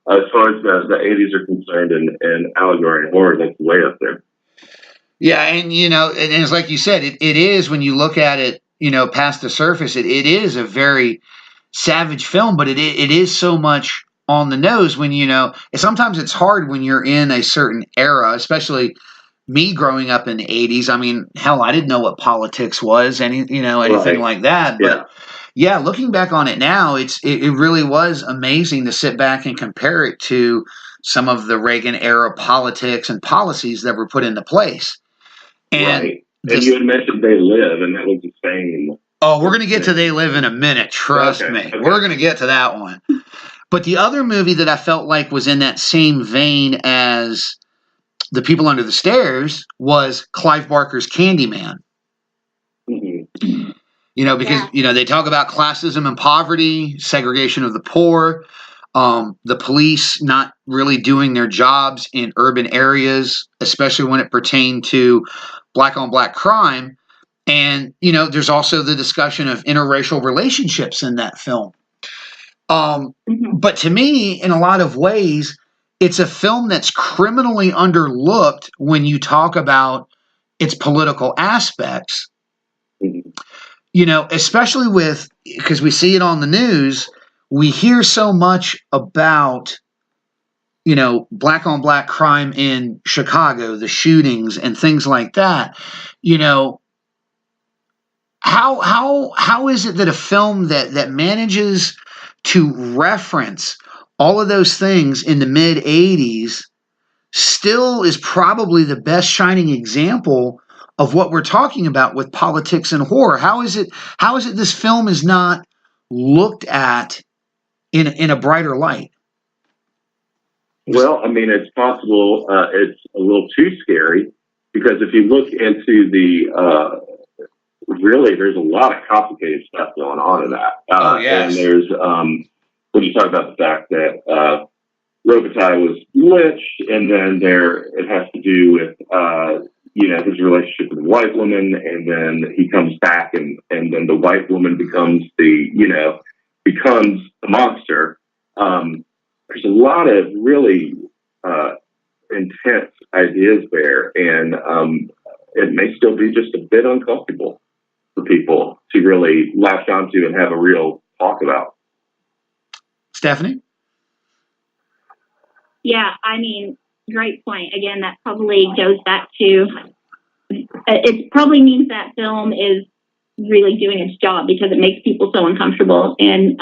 as far as the 80s are concerned, and allegory and horror, that's way up there. Yeah, and and it's like you said, it is, when you look at it, past the surface, it is a very savage film, but it is so much on the nose when, sometimes it's hard when you're in a certain era, especially me growing up in the 80s. I mean, hell, I didn't know what politics was, anything like that. But yeah, looking back on it now, it really was amazing to sit back and compare it to some of the Reagan era politics and policies that were put into place. And and you had mentioned They Live, and that was the same Oh, we're going to get to They Live in a minute. Trust me. Okay. We're going to get to that one. But the other movie that I felt like was in that same vein as The People Under the Stairs was Clive Barker's Candyman. Mm-hmm. Because, they talk about classism and poverty, segregation of the poor, the police not really doing their jobs in urban areas, especially when it pertained to black-on-black crime. And, there's also the discussion of interracial relationships in that film. But to me, in a lot of ways, it's a film that's criminally underlooked when you talk about its political aspects. Especially because we see it on the news, we hear so much about, black on black crime in Chicago, the shootings and things like that. How is it that a film that manages to reference all of those things in the mid 80s still is probably the best shining example of what we're talking about with politics and horror? How is it this film is not looked at in a brighter light? Well, I mean, it's possible it's a little too scary, because if you look into really, there's a lot of complicated stuff going on in that. Yes. And there's, when you talk about the fact that Robitaille was lynched, and then it has to do with, his relationship with a white woman, and then he comes back, and then the white woman becomes the monster. There's a lot of really intense ideas there, and it may still be just a bit uncomfortable for people to really latch onto and have a real talk about. Stephanie? Yeah, I mean, great point. Again, that probably goes back to, it probably means that film is really doing its job, because it makes people so uncomfortable. And,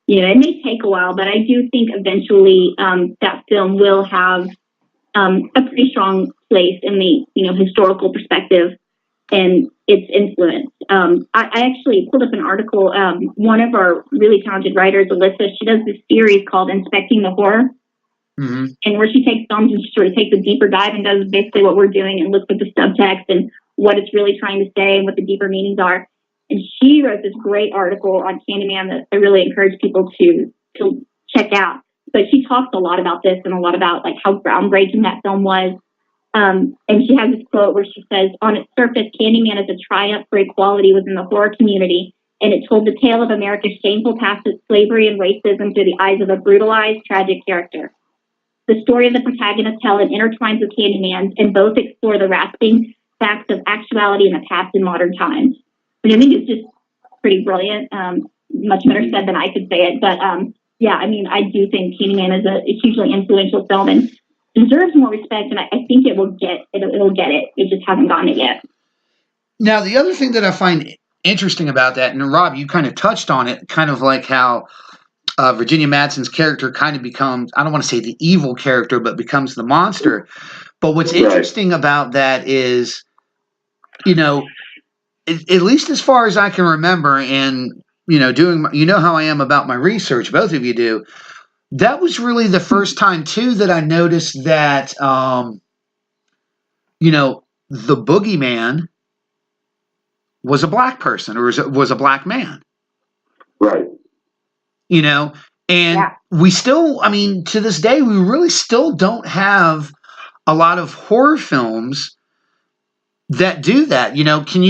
it may take a while, but I do think eventually that film will have a pretty strong place in the, historical perspective and its influence. I actually pulled up an article. One of our really talented writers, Alyssa, she does this series called Inspecting the Horror. Mm-hmm. And where she takes films and she sort of takes a deeper dive and does basically what we're doing and looks at the subtext and what it's really trying to say and what the deeper meanings are. And she wrote this great article on Candyman that I really encourage people to check out. But she talks a lot about this and a lot about like how groundbreaking that film was. And she has this quote where she says, "On its surface, Candyman is a triumph for equality within the horror community, and it told the tale of America's shameful past of slavery and racism through the eyes of a brutalized, tragic character. The story of the protagonist tell and intertwines with Candyman's, and both explore the rasping facts of actuality in the past and modern times." Which I think is just pretty brilliant. Much better said than I could say it. But yeah, I mean, I do think Candyman is a hugely influential film and deserves more respect. And I think it will get it. It'll get it. It just hasn't gotten it yet. Now, the other thing that I find interesting about that, and Rob, you kind of touched on it, kind of like how Virginia Madsen's character kind of becomes, I don't want to say the evil character, but becomes the monster. But what's interesting about that is, at least as far as I can remember, and doing, how I am about my research, both of you do. That was really the first time too that I noticed that, the boogeyman was a black person, or was a black man, right? And we still, I mean, to this day, we really still don't have a lot of horror films that do that. Can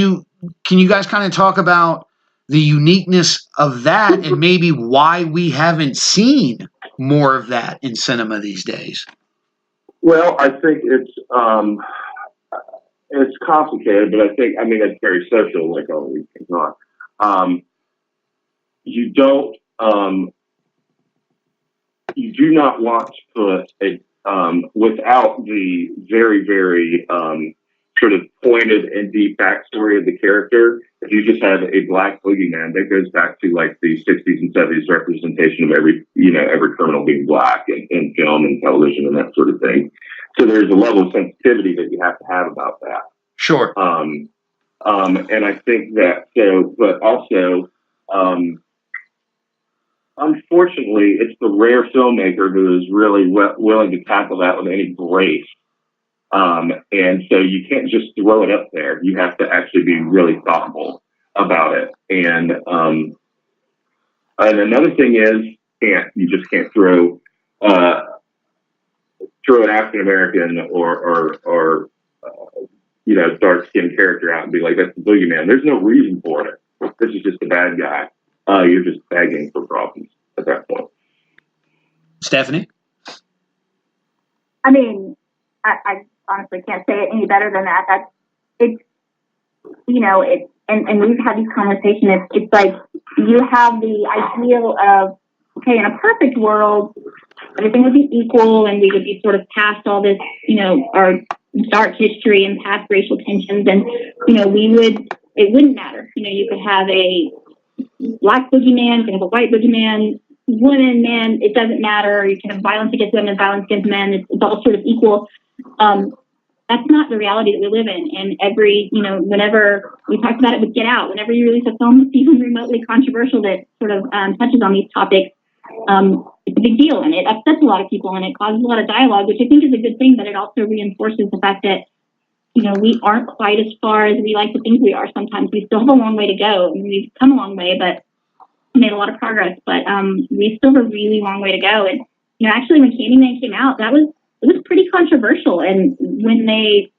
you guys kind of talk about the uniqueness of that and maybe why we haven't seen more of that in cinema these days? Well, I think it's complicated, but I think, it's very social, like all these things are. You do not want to put without the very, very sort of pointed and deep backstory of the character. If you just have a black boogeyman, that goes back to like the 60s and 70s representation of every criminal being black in film and television and that sort of thing. So there's a level of sensitivity that you have to have about that. Sure. And I think that but also, unfortunately, it's the rare filmmaker who is really willing to tackle that with any grace. And so you can't just throw it up there. You have to actually be really thoughtful about it. And another thing is, you just can't throw an African American or dark skinned character out and be like, that's the boogeyman. There's no reason for it. This is just a bad guy. You're just begging for problems at that point. Stephanie? I mean, I honestly can't say it any better than that. And we've had these conversations. It's like you have the ideal of, okay, in a perfect world, everything would be equal and we would be sort of past all this, our dark history and past racial tensions. And, it wouldn't matter. You could have a black boogeyman, you can have a white boogeyman, women, men, it doesn't matter. You can have violence against women, violence against men. It's all sort of equal. That's not the reality that we live in. And whenever we talked about it with Get Out, whenever you release a film that's even remotely controversial that sort of touches on these topics, it's a big deal and it upsets a lot of people and it causes a lot of dialogue, which I think is a good thing, but it also reinforces the fact that, we aren't quite as far as we like to think we are. Sometimes we still have a long way to go. And we've come a long way, but made a lot of progress, but we still have a really long way to go. And, actually when Candyman came out, it was pretty controversial. And when they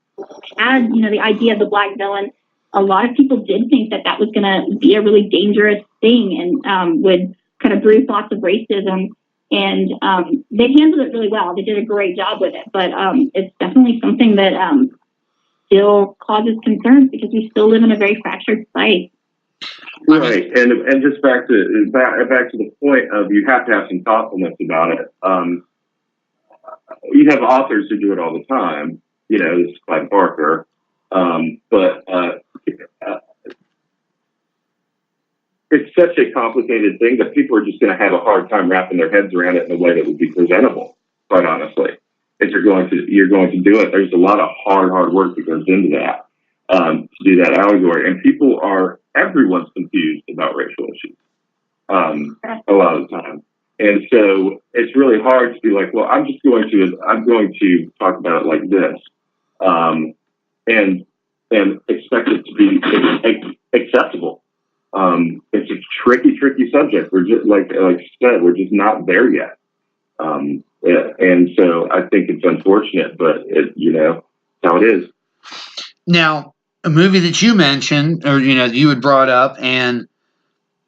had, the idea of the black villain, a lot of people did think that was going to be a really dangerous thing and would kind of brew thoughts of racism. And they handled it really well. They did a great job with it. But it's definitely something that still causes concerns because we still live in a very fractured society. Right, and just back to the point of you have to have some thoughtfulness about it. You have authors who do it all the time. This is Clive Barker, but it's such a complicated thing that people are just going to have a hard time wrapping their heads around it in a way that would be presentable. Quite honestly, if you're going to do it, there's a lot of hard work that goes into that to do that allegory, and everyone's confused about racial issues a lot of the time. And so it's really hard to be like, well, I'm going to talk about it like this, and expect it to be acceptable. It's a tricky subject. We're just like you said, we're just not there yet. And so I think it's unfortunate, but it's how it is. Now, a movie that you mentioned, or you had brought up, and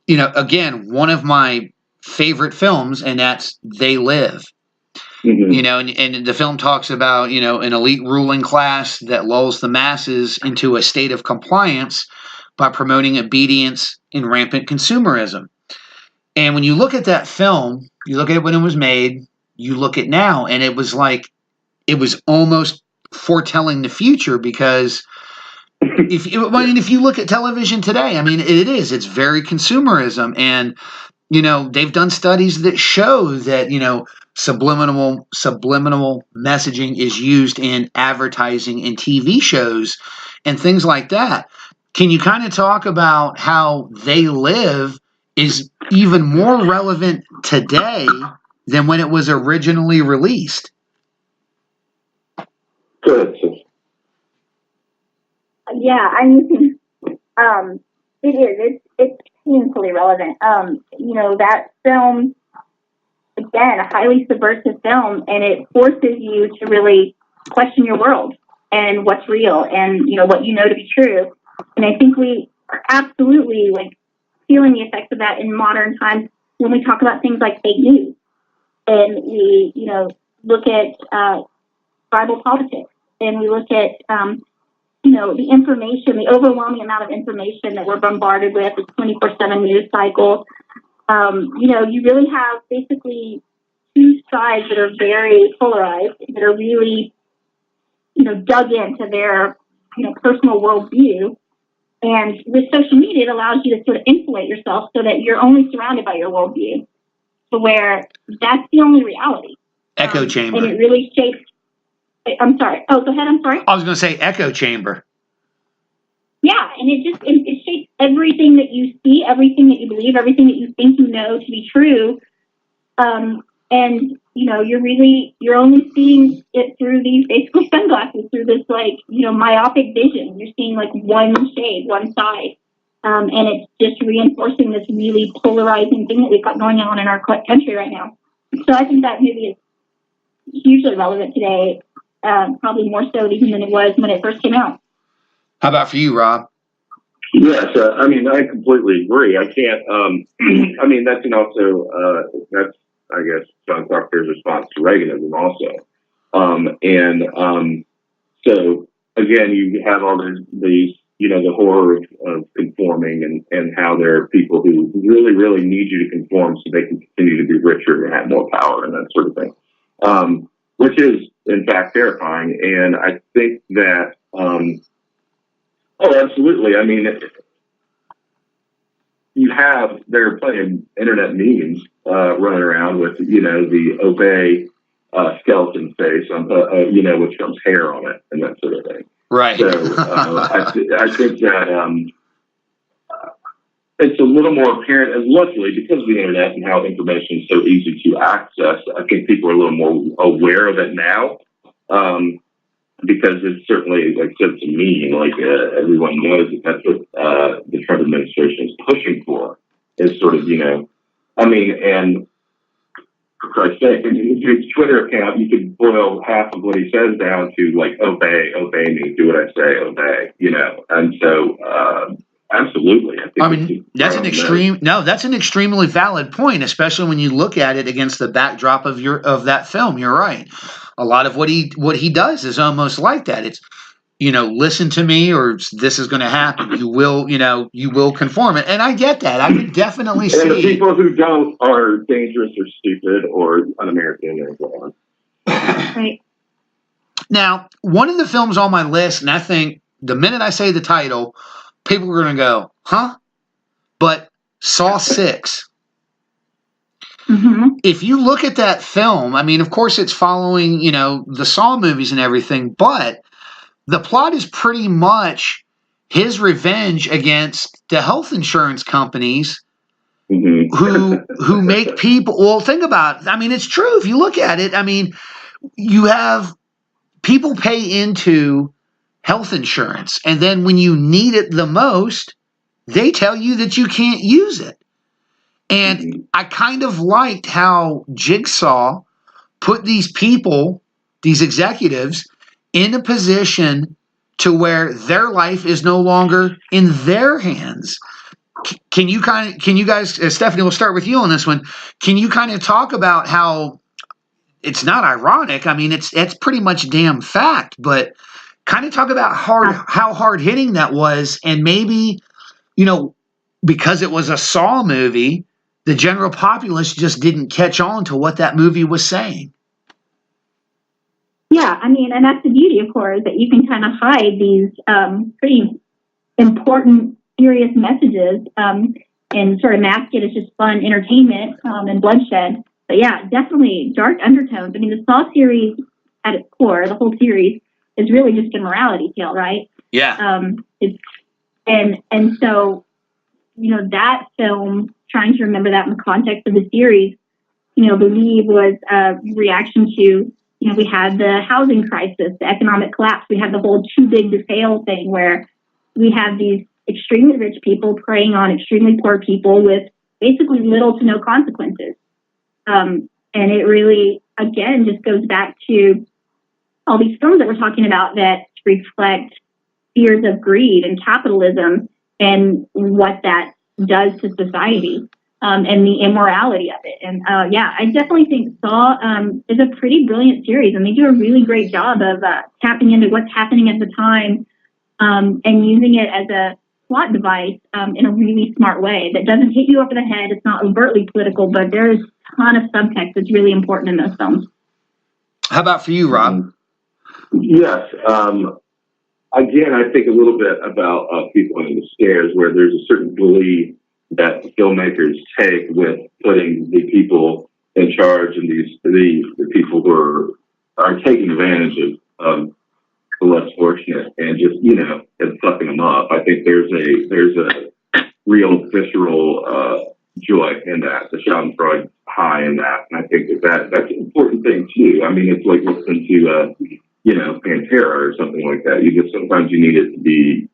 again, one of my favorite films, and that's They Live. Mm-hmm. And the film talks about an elite ruling class that lulls the masses into a state of compliance by promoting obedience and rampant consumerism. And when you look at that film, you look at it when it was made, you look at now, and it was almost foretelling the future because. If you look at television today, it's very consumerism, and they've done studies that show that subliminal messaging is used in advertising and TV shows and things like that. Can you kind of talk about how They Live is even more relevant today than when it was originally released? Good. Yeah, it is. It's painfully relevant. That film, again, a highly subversive film, and it forces you to really question your world and what's real and, what to be true. And I think we are absolutely feeling the effects of that in modern times when we talk about things like fake news and we, look at tribal politics and we look at, the information, the overwhelming amount of information that we're bombarded with, the 24/7 news cycle. You really have basically two sides that are very polarized, that are really, dug into their, personal worldview. And with social media, it allows you to sort of insulate yourself so that you're only surrounded by your worldview, to where that's the only reality. Echo chamber. And it really shapes. I'm sorry. Oh, go ahead. I'm sorry. I was going to say echo chamber. Yeah, and it shapes everything that you see, everything that you believe, everything that you think you know to be true. And you're only seeing it through these basically sunglasses, through this myopic vision. You're seeing like one shade, one side, and it's just reinforcing this really polarizing thing that we've got going on in our country right now. So I think that movie is hugely relevant today, probably more so even than it was when it first came out. How about for you, Rob? Yes, I mean, I completely agree. I can't. I mean, that's I guess John Carpenter's response to Reaganism also. So again, you have all these the horror of conforming and how there are people who really, really need you to conform so they can continue to be richer and have more power and that sort of thing, which is in fact terrifying. And I think that, absolutely. I mean, there are plenty of internet memes running around with, the obey skeleton face on, which comes hair on it and that sort of thing. Right. So I think that it's a little more apparent, and luckily because of the internet and how information is so easy to access, I think people are a little more aware of it now. Because it's certainly, like I said, to me, everyone knows that's what the Trump administration is pushing for. Is sort of, and for Christ's sake, his Twitter account, you could boil half of what he says down to like, obey me, do what I say, obey, and so absolutely. I mean, that's an extremely valid point, especially when you look at it against the backdrop of that film. You're right. A lot of what he does is almost like that. It's, listen to me or this is going to happen. You will conform it. And I get that. I can definitely see. And the people who don't are dangerous or stupid or un-American or whatever. Right. Now, one of the films on my list, and I think the minute I say the title, people are going to go, huh? But Saw 6. Mm-hmm. If you look at that film, I mean, of course it's following, the Saw movies and everything, but the plot is pretty much his revenge against the health insurance companies who make people, well, think about it. I mean, it's true. If you look at it, I mean, you have people pay into health insurance, and then when you need it the most, they tell you that you can't use it. And I kind of liked how Jigsaw put these people, these executives, in a position to where their life is no longer in their hands. Can you guys, Stephanie, we'll start with you on this one. Can you kind of talk about how it's not ironic? I mean, it's pretty much damn fact, but kind of talk about how hard hitting that was, and maybe, because it was a Saw movie, the general populace just didn't catch on to what that movie was saying. Yeah, I mean, and that's the beauty of horror, that you can kind of hide these pretty important, serious messages and sort of mask it as just fun entertainment and bloodshed. But yeah, definitely dark undertones. I mean, the Saw series at its core, the whole series, is really just a morality tale, right? Yeah. So, that film, trying to remember that in the context of the series, Believe was a reaction to, we had the housing crisis, the economic collapse. We had the whole too big to fail thing, where we have these extremely rich people preying on extremely poor people with basically little to no consequences. And it really, again, just goes back to all these films that we're talking about that reflect fears of greed and capitalism and what that does to society, and the immorality of it. And I definitely think Saw is a pretty brilliant series, and they do a really great job of tapping into what's happening at the time and using it as a plot device in a really smart way that doesn't hit you over the head. It's not overtly political, but there's a ton of subtext that's really important in those films. How about for you, Rob? Yes. Again, I think a little bit about People Under the Stairs, where there's a certain glee that the filmmakers take with putting the people in charge and the people who are taking advantage of the less fortunate and just, and fucking them up. I think there's a real visceral joy in that, the Schadenfreude high in that. And I think that's an important thing too. I mean, it's like listening to, Pantera or something like that. Sometimes you need it to be,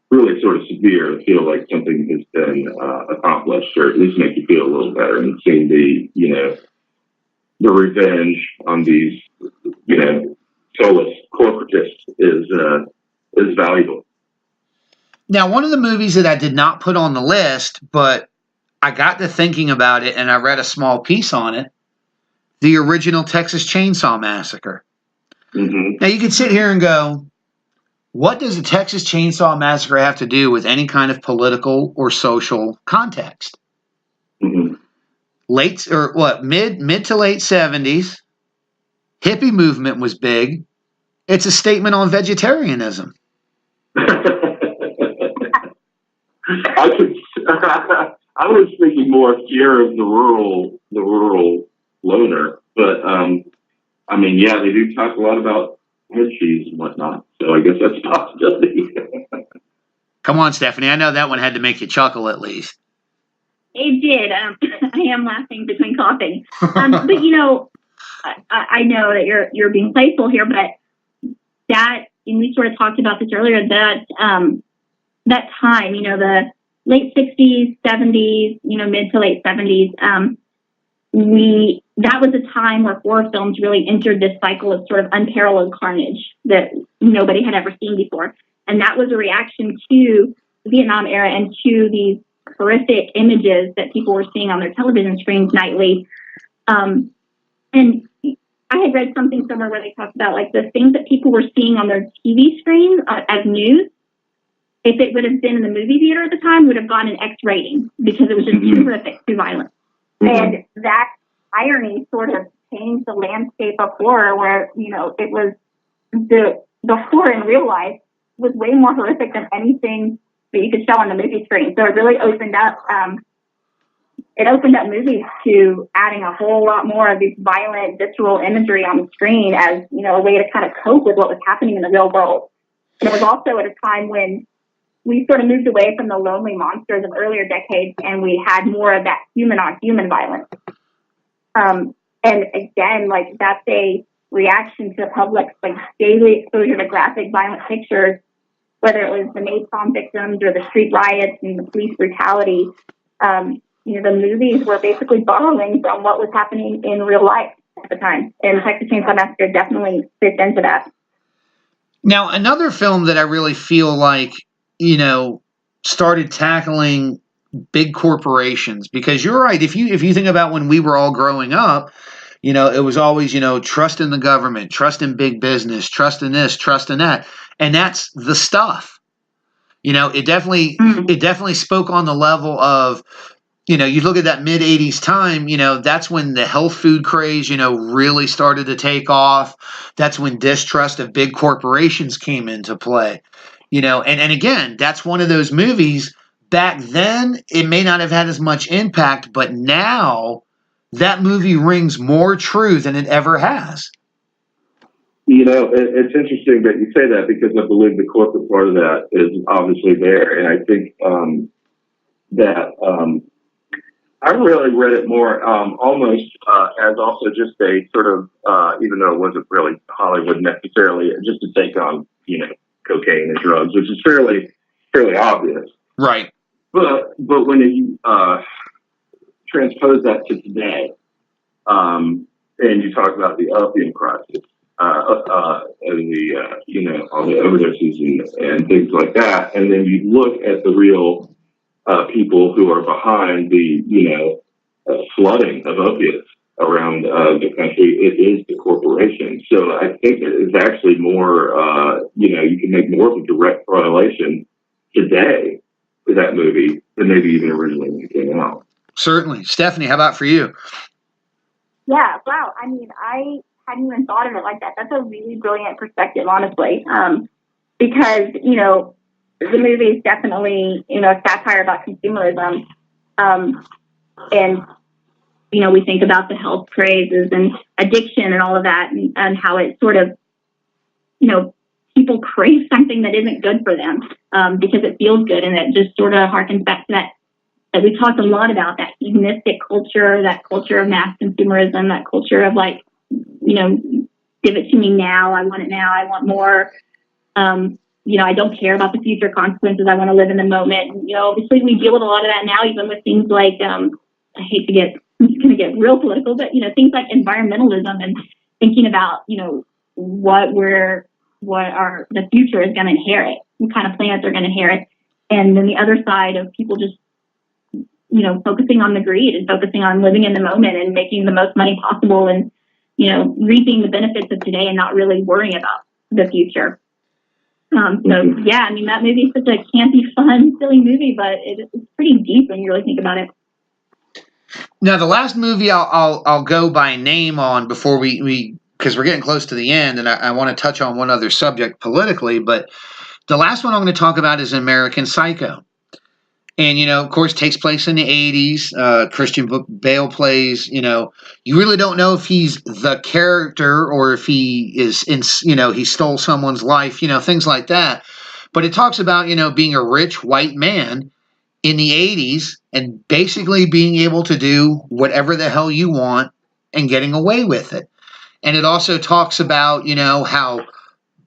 really sort of severe to feel like something has been accomplished, or at least make you feel a little better. And seeing the revenge on these, soulless corporatists is valuable. Now, one of the movies that I did not put on the list, but I got to thinking about it and I read a small piece on it, the original Texas Chainsaw Massacre. Mm-hmm. Now, you could sit here and go, what does the Texas Chainsaw Massacre have to do with any kind of political or social context? Mm-hmm. Mid to late 70s, hippie movement was big. It's a statement on vegetarianism. I was thinking more fear of the rural loner, but they do talk a lot about head cheese and whatnot, so I guess that's a possibility. Come on, Stephanie, I know that one had to make you chuckle at least. It did. I am laughing between coughing, but I know that you're being playful here, but that, and we sort of talked about this earlier, that that time, the late 60s, 70s, mid to late 70s, that was a time where horror films really entered this cycle of sort of unparalleled carnage that nobody had ever seen before. And that was a reaction to the Vietnam era and to these horrific images that people were seeing on their television screens nightly. And I had read something somewhere where they talked about like the things that people were seeing on their TV screens as news, if it would have been in the movie theater at the time, would have gone an X rating because it was just too horrific, too violent. And that irony sort of changed the landscape of horror, where, it was the horror in real life was way more horrific than anything that you could show on the movie screen. So it really opened up movies to adding a whole lot more of these violent, visceral imagery on the screen as, a way to kind of cope with what was happening in the real world. And it was also at a time when we sort of moved away from the lonely monsters of earlier decades, and we had more of that human on human violence. And again, like, that's a reaction to the public's like daily exposure to graphic violent pictures, whether it was the napalm victims or the street riots and the police brutality. The movies were basically borrowing from what was happening in real life at the time. And Texas Chainsaw Massacre definitely fits into that. Now, another film that I really feel like, started tackling big corporations, because you're right. If you think about when we were all growing up, it was always, trust in the government, trust in big business, trust in this, trust in that. And that's the stuff. It definitely spoke on the level of, you look at that mid 80s time, that's when the health food craze, really started to take off. That's when distrust of big corporations came into play, and again, that's one of those movies. Back then, it may not have had as much impact, but now that movie rings more true than it ever has. It's interesting that you say that, because I believe the corporate part of that is obviously there. And I think that I really read it more almost as also just a sort of, even though it wasn't really Hollywood necessarily, just a take on, cocaine and drugs, which is fairly obvious. Right. But when you transpose that to today, and you talk about the opium crisis, and the all the overdoses and things like that, and then you look at the real people who are behind the flooding of opiates around the country, it is the corporation. So I think it's actually more, you can make more of a direct correlation today to that movie than maybe even originally when it came out. Certainly. Stephanie, how about for you? Yeah, wow. I mean, I hadn't even thought of it like that. That's a really brilliant perspective, honestly. Because, the movie is definitely, a satire about consumerism. And, we think about the health crazes and addiction and all of that, and how it sort of, people crave something that isn't good for them because it feels good, and it just sort of harkens back to that we talked a lot about, that hedonistic culture, that culture of mass consumerism, that culture of like, give it to me now, I want it now, I want more. I don't care about the future consequences. I want to live in the moment. And, obviously we deal with a lot of that now, even with things like, I'm just going to get real political, but, things like environmentalism and thinking about, what the future is going to inherit, what kind of planets are going to inherit. And then the other side of people just, focusing on the greed and focusing on living in the moment and making the most money possible and, reaping the benefits of today and not really worrying about the future. That movie is such a campy, fun, silly movie, but it's pretty deep when you really think about it. Now, the last movie I'll go by name on before we because we're getting close to the end, and I want to touch on one other subject politically, but the last one I'm going to talk about is American Psycho. And, of course, takes place in the 80s. Christian Bale plays, you really don't know if he's the character or if he is, he stole someone's life, things like that. But it talks about, being a rich white man in the 80s and basically being able to do whatever the hell you want and getting away with it. And it also talks about, how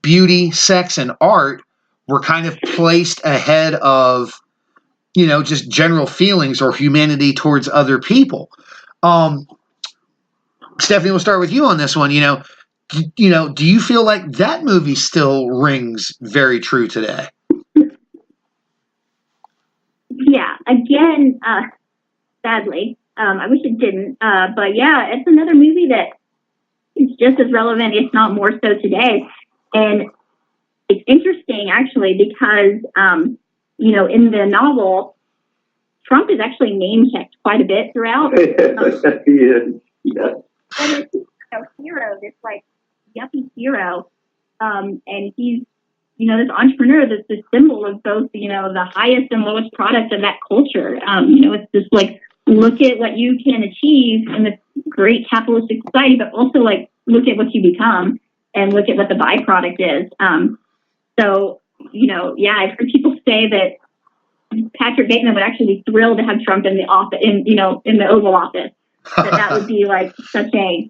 beauty, sex, and art were kind of placed ahead of, just general feelings or humanity towards other people. Stephanie, we'll start with you on this one. Do you feel like that movie still rings very true today? Yeah, again, sadly, I wish it didn't. But yeah, it's another movie that is just as relevant, if not more so today. And it's interesting, actually, because, in the novel, Trump is actually name-checked quite a bit throughout. He is, yeah. But it's hero, this, yuppie hero. And he's, this entrepreneur that's the symbol of both, the highest and lowest product of that culture. It's just look at what you can achieve in this great capitalistic society, but also, look at what you become and look at what the byproduct is. I've heard people say that Patrick Bateman would actually be thrilled to have Trump in the office, in the Oval Office. That would be such a,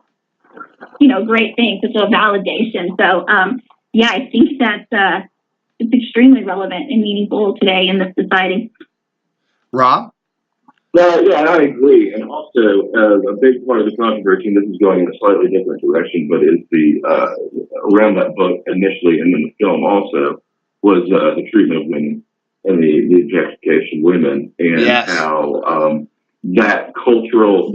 great thing, such a validation. So, I think that it's extremely relevant and meaningful today in this society. Rob? Well, yeah, I agree. And also, a big part of the controversy, and this is going in a slightly different direction, but is around that book initially and then the film also, was the treatment of women and the objectification of women, and how that cultural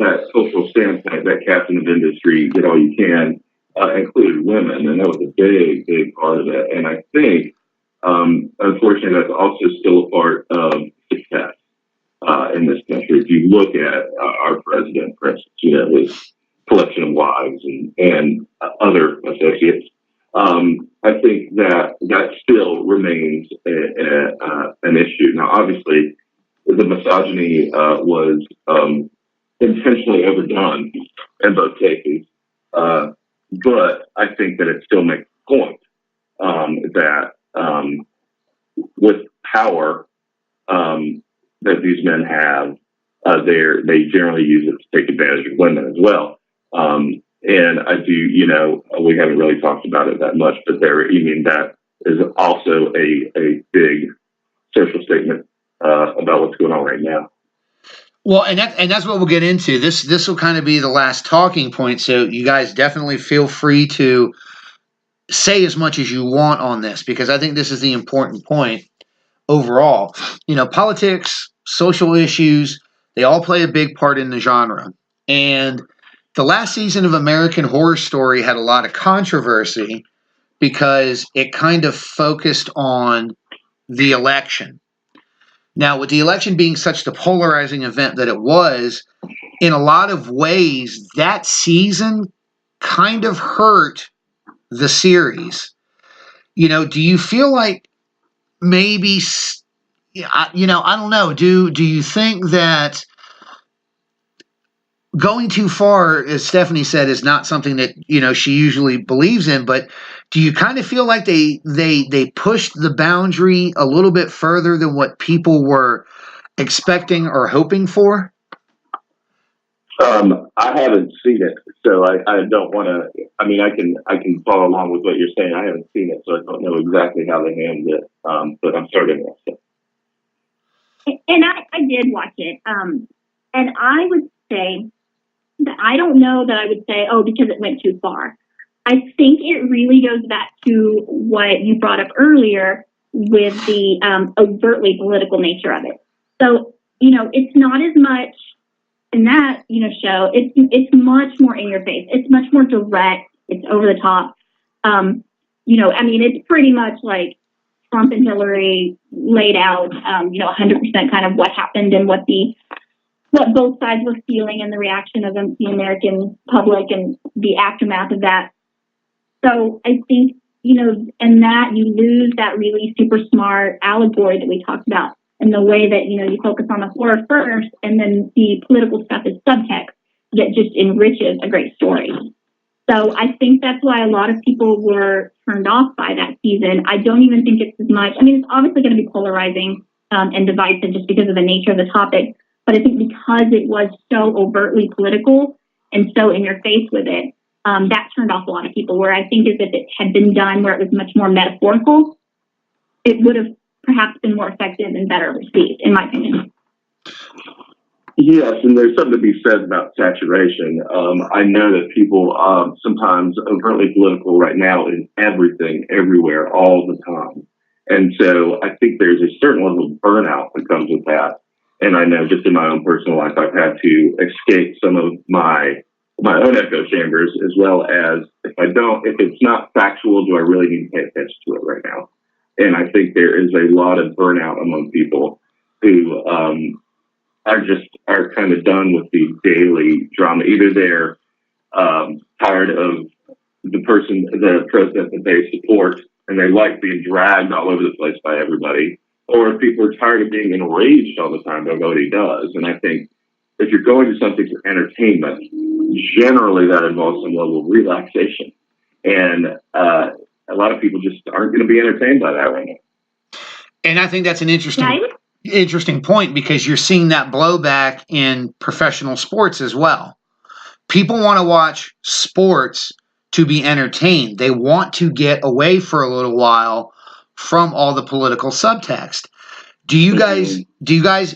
standpoint, that captain of industry, get all you can, included women, and that was a big, big part of it. And I think, unfortunately, that's also still a part of success in this country. If you look at our president, for instance, his collection of wives and other associates, I think that still remains an issue. Now, obviously, the misogyny was intentionally overdone in both cases, but I think that it still makes the point that with power that these men have, they generally use it to take advantage of women as well. And I do, we haven't really talked about it that much, but that is also a big social statement about what's going on right now. Well, and that's what we'll get into. This will kind of be the last talking point, so you guys definitely feel free to say as much as you want on this, because I think this is the important point overall. Politics, social issues, they all play a big part in the genre. And the last season of American Horror Story had a lot of controversy because it kind of focused on the election. Now, with the election being such the polarizing event that it was, in a lot of ways, that season kind of hurt the series. Do you feel like maybe, I don't know, do you think that going too far, as Stephanie said, is not something that, she usually believes in, but do you kind of feel like they pushed the boundary a little bit further than what people were expecting or hoping for? I haven't seen it, so I don't want to. I mean, I can follow along with what you're saying. I haven't seen it, so I don't know exactly how they handled it. But I'm starting to watch it. And I did watch it. And I would say that I don't know that I would say, oh, because it went too far. I think it really goes back to what you brought up earlier with the overtly political nature of it. So, it's not as much in that, show. It's much more in your face. It's much more direct. It's over the top. It's pretty much like Trump and Hillary laid out, 100% kind of what happened and what both sides were feeling and the reaction of the American public and the aftermath of that. So I think, in that you lose that really super smart allegory that we talked about and the way that, you focus on the horror first and then the political stuff is subtext that just enriches a great story. So I think that's why a lot of people were turned off by that season. I don't even think it's as much. It's obviously going to be polarizing and divisive just because of the nature of the topic. But I think because it was so overtly political and so in your face with it, that turned off a lot of people. Where I think is if it had been done where it was much more metaphorical, it would have perhaps been more effective and better received, in my opinion. Yes, and there's something to be said about saturation. I know that people sometimes overtly political right now in everything, everywhere, all the time. And so I think there's a certain level of burnout that comes with that. And I know just in my own personal life, I've had to escape some of my own echo chambers, as well as if it's not factual, do I really need to pay attention to it right now? And I think there is a lot of burnout among people who are kind of done with the daily drama. Either they're tired of the president that they support, and they like being dragged all over the place by everybody, or people are tired of being enraged all the time by what he does. And I think if you're going to something for entertainment, generally that involves some level of relaxation. And a lot of people just aren't going to be entertained by that right now. And I think that's an interesting point, because you're seeing that blowback in professional sports as well. People want to watch sports to be entertained. They want to get away for a little while from all the political subtext. Do you guys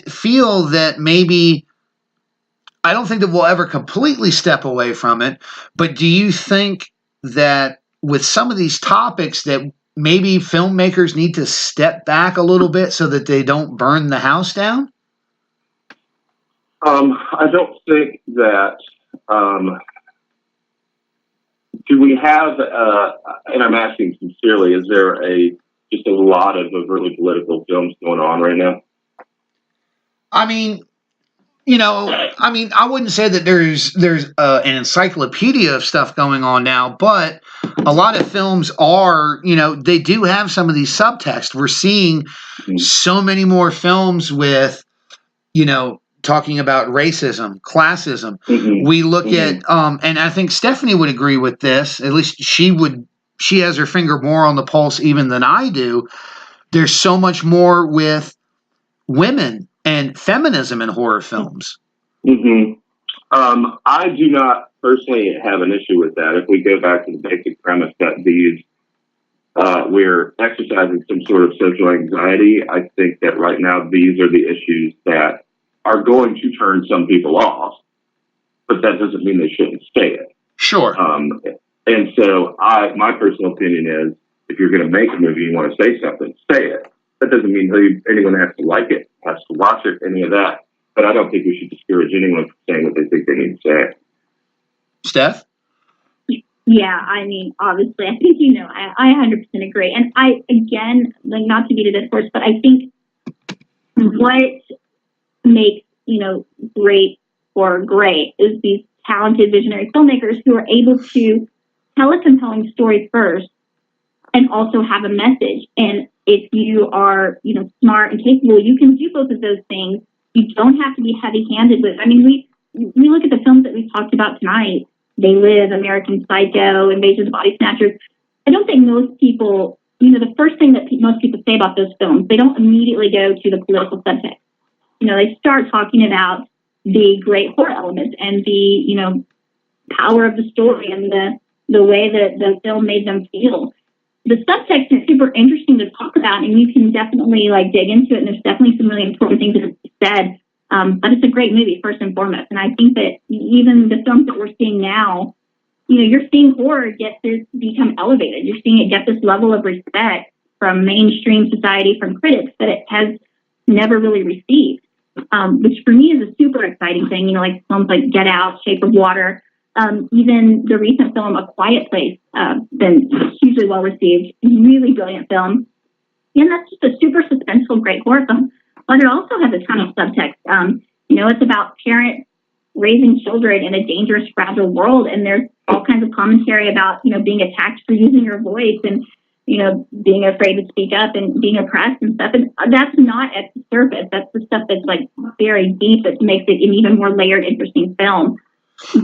feel that maybe, I don't think that we'll ever completely step away from it, but do you think that with some of these topics that maybe filmmakers need to step back a little bit so that they don't burn the house down? I don't think that, do we have, and I'm asking sincerely, is there just a lot of overtly political films going on right now? I wouldn't say that there's an encyclopedia of stuff going on now, but a lot of films are, they do have some of these subtext. We're seeing so many more films with, talking about racism, classism. We look at, and I think Stephanie would agree with this, at least she has her finger more on the pulse even than I do. There's so much more with women and feminism in horror films. I do not personally have an issue with that. If we go back to the basic premise that we're exercising some sort of social anxiety, I think that right now these are the issues that are going to turn some people off, but that doesn't mean they shouldn't say it. Sure. And so my personal opinion is, if you're going to make a movie, you want to say something, say it. That doesn't mean anyone has to like it, has to watch it, any of that. But I don't think we should discourage anyone from saying what they think they need to say. Steph? Yeah, obviously, I think, I 100% agree. And I, again, not to beat a dead horse, but I think what makes, great or great is these talented visionary filmmakers who are able to tell a compelling story first and also have a message. And if you are, smart and capable, you can do both of those things. You don't have to be heavy-handed with. We look at the films that we've talked about tonight. They Live, American Psycho, Invasion of the Body Snatchers. I don't think most people, the first thing that most people say about those films, they don't immediately go to the political subtext. They start talking about the great horror elements and the, power of the story and the way that the film made them feel. The subtext is super interesting to talk about, and you can definitely dig into it. And there's definitely some really important things that are said. But it's a great movie first and foremost. And I think that even the films that we're seeing now, you're seeing horror get this become elevated. You're seeing it get this level of respect from mainstream society, from critics, that it has never really received. Which for me is a super exciting thing. Like films like Get Out, Shape of Water. Even the recent film, A Quiet Place, been hugely well received. Really brilliant film. And that's just a super suspenseful, great horror film. But it also has a ton of subtext. It's about parents raising children in a dangerous, fragile world. And there's all kinds of commentary about, being attacked for using your voice and, being afraid to speak up and being oppressed and stuff. And that's not at the surface. That's the stuff that's very deep that makes it an even more layered, interesting film.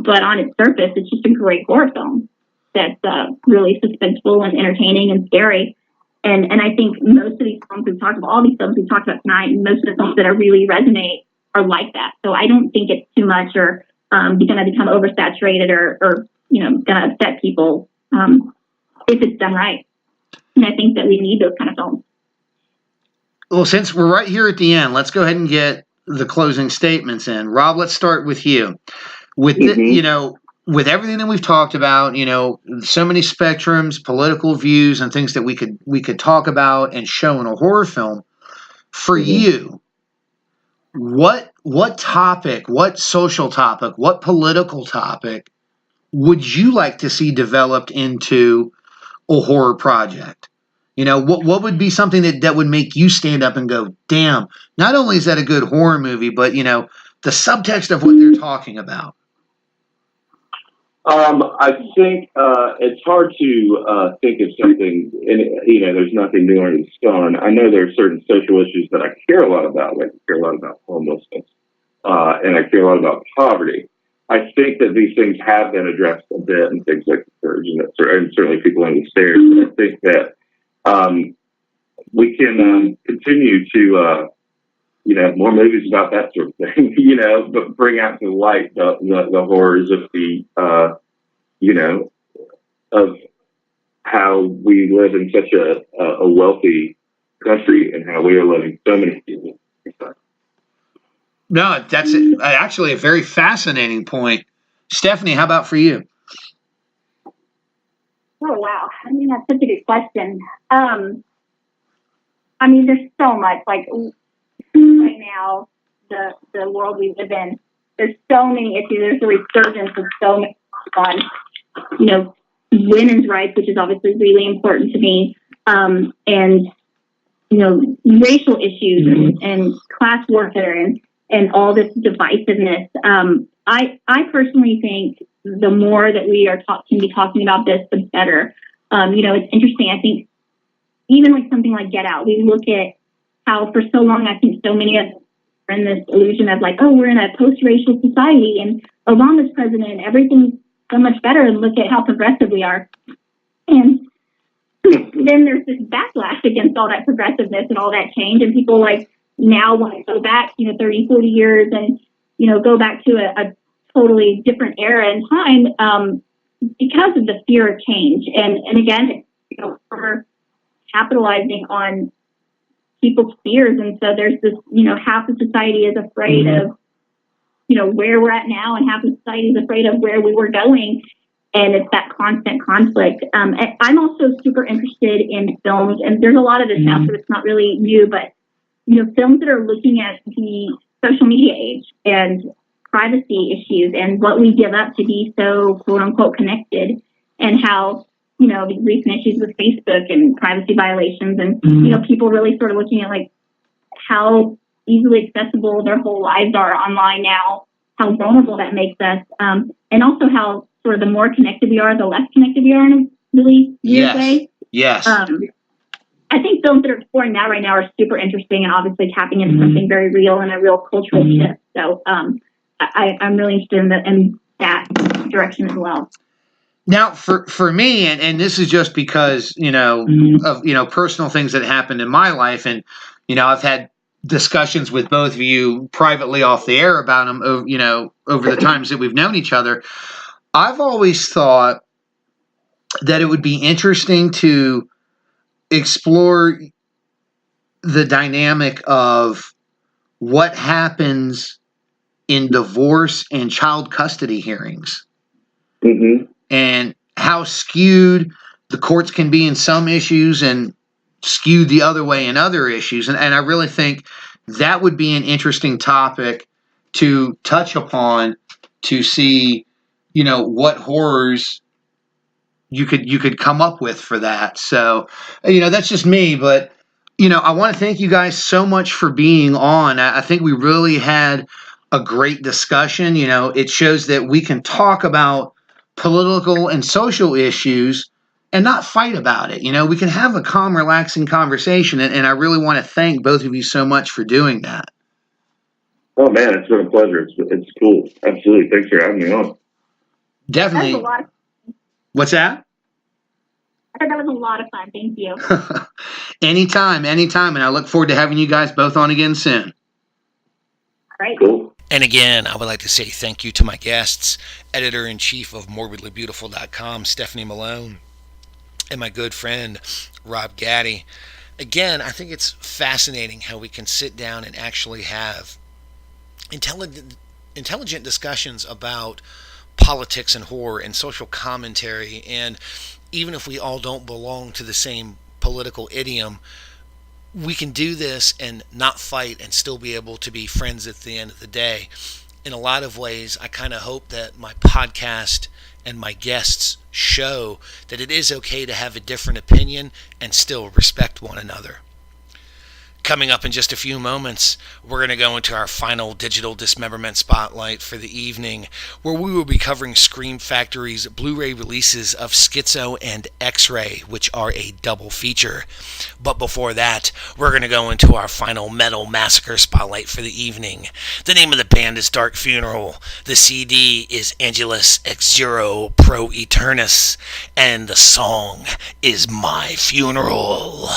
But on its surface, it's just a great horror film that's really suspenseful and entertaining and scary. And I think most of these films we've talked about, all these films we've talked about tonight, and most of the films that are really resonate are like that. So I don't think it's too much or going to become oversaturated or going to upset people if it's done right. And I think that we need those kind of films. Well, since we're right here at the end, let's go ahead and get the closing statements in. Rob, let's start with you. With with everything that we've talked about, so many spectrums, political views, and things that we could talk about and show in a horror film. For you, what topic, what social topic, what political topic would you like to see developed into a horror project? What would be something that would make you stand up and go, damn, not only is that a good horror movie, but the subtext of what they're talking about. I think it's hard to think of something, and there's nothing new under the sun. I know there are certain social issues that I care a lot about. I care a lot about homelessness, and I care a lot about poverty. I think that these things have been addressed a bit in things like the Purge, and certainly People Under the Stairs. But I think that we can continue to more movies about that sort of thing, but bring out to light the horrors of of how we live in such a wealthy country and how we are letting so many people. No, that's actually a very fascinating point. Stephanie, how about for you? Oh, wow. That's such a good question. There's so much, right now, the world we live in, there's so many issues. There's a resurgence of so many on, women's rights, which is obviously really important to me, and, racial issues and class warfare and all this divisiveness. I personally think the more that we can be talking about this, the better. It's interesting. I think even something like Get Out, we look at how for so long, I think so many of us are in this illusion of we're in a post-racial society and Obama's president and everything's so much better, and look at how progressive we are. And then there's this backlash against all that progressiveness and all that change, and people now want to go back 30, 40 years and go back to a totally different era and time because of the fear of change. And again, we're capitalizing on people's fears, and so there's this half the society is afraid of where we're at now, and half the society is afraid of where we were going. And it's that constant conflict. I'm also super interested in films, and there's a lot of this now, so it's not really new, but, films that are looking at the social media age and privacy issues and what we give up to be so quote unquote connected, and how, the recent issues with Facebook and privacy violations and, people really sort of looking at how easily accessible their whole lives are online now, how vulnerable that makes us, and also how sort of the more connected we are, the less connected we are in a really weird way. Yes. I think films that are exploring that right now are super interesting and obviously tapping into something very real and a real cultural shift. So I'm really interested in that direction as well. Now, for me, and this is just because, of, personal things that happened in my life. And, I've had discussions with both of you privately off the air about them, over the times that we've known each other. I've always thought that it would be interesting to explore the dynamic of what happens in divorce and child custody hearings. Mm-hmm. And how skewed the courts can be in some issues and skewed the other way in other issues. And I really think that would be an interesting topic to touch upon, to see, what horrors you could come up with for that. So, that's just me. But, I want to thank you guys so much for being on. I think we really had a great discussion. It shows that we can talk about political and social issues and not fight about it. We can have a calm, relaxing conversation. And I really want to thank both of you so much for doing that. Oh man, it's been a pleasure. It's cool. Absolutely. Thanks for having me on. Definitely. That was a lot of fun. What's that? I thought that was a lot of fun. Thank you. Anytime. And I look forward to having you guys both on again soon. All right. Cool. And again, I would like to say thank you to my guests, Editor-in-Chief of MorbidlyBeautiful.com, Stephanie Malone, and my good friend, Rob Gaddy. Again, I think it's fascinating how we can sit down and actually have intelligent discussions about politics and horror and social commentary. And even if we all don't belong to the same political idiom, we can do this and not fight and still be able to be friends at the end of the day. In a lot of ways, I kind of hope that my podcast and my guests show that it is okay to have a different opinion and still respect one another. Coming up in just a few moments, we're going to go into our final digital dismemberment spotlight for the evening, where we will be covering Scream Factory's Blu-ray releases of Schizo and X-Ray, which are a double feature. But before that, we're going to go into our final Metal Massacre spotlight for the evening. The name of the band is Dark Funeral. The CD is Angelus Ex Zero Pro Eternus. And the song is My Funeral.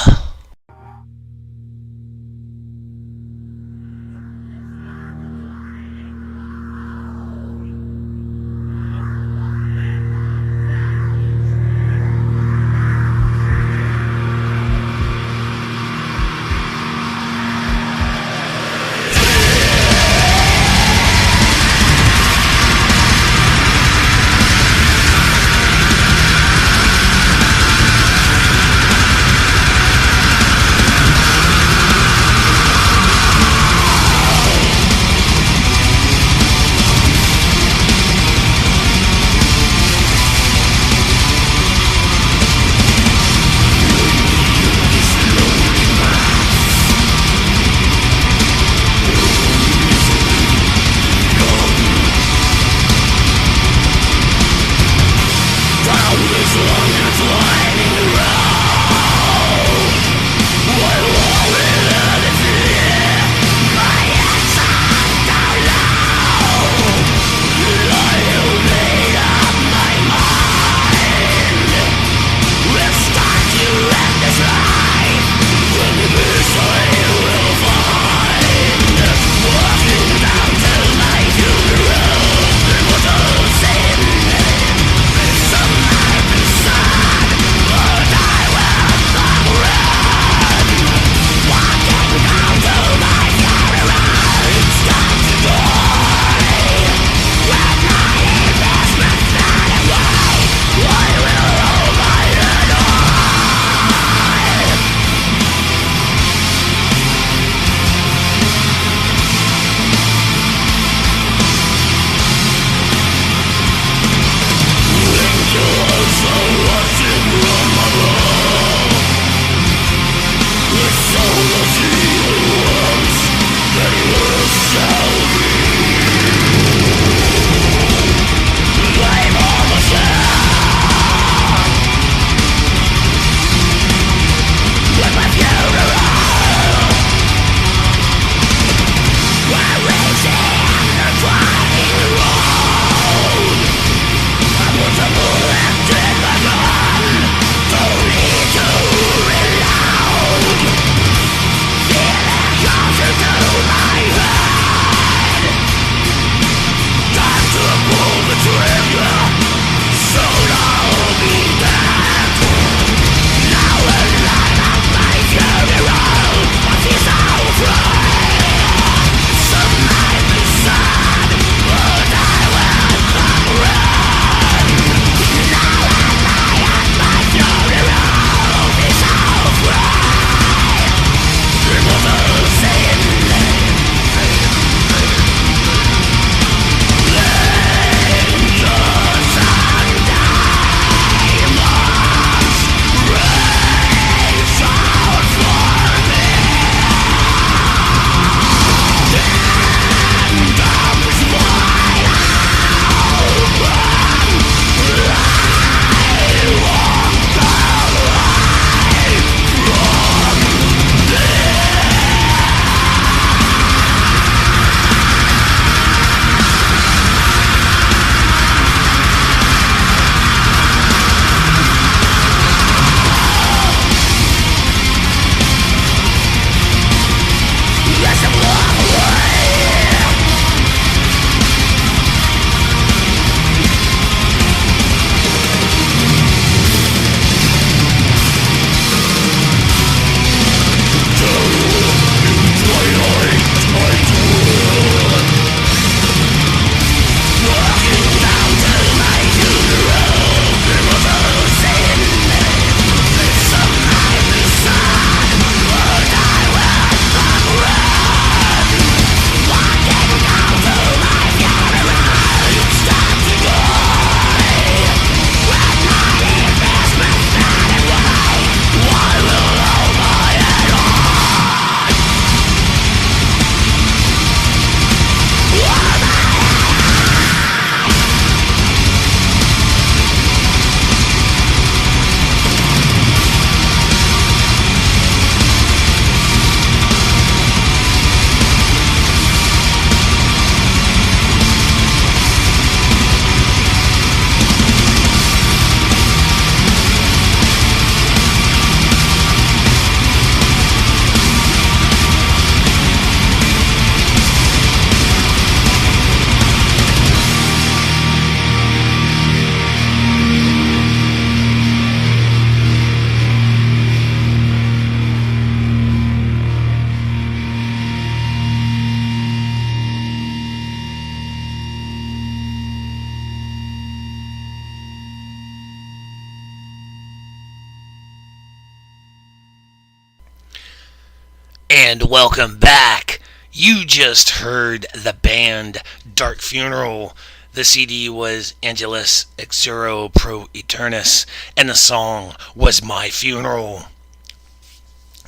And welcome back. You just heard the band Dark Funeral. The CD was Angelus Exuro Pro Eternus, and the song was My Funeral.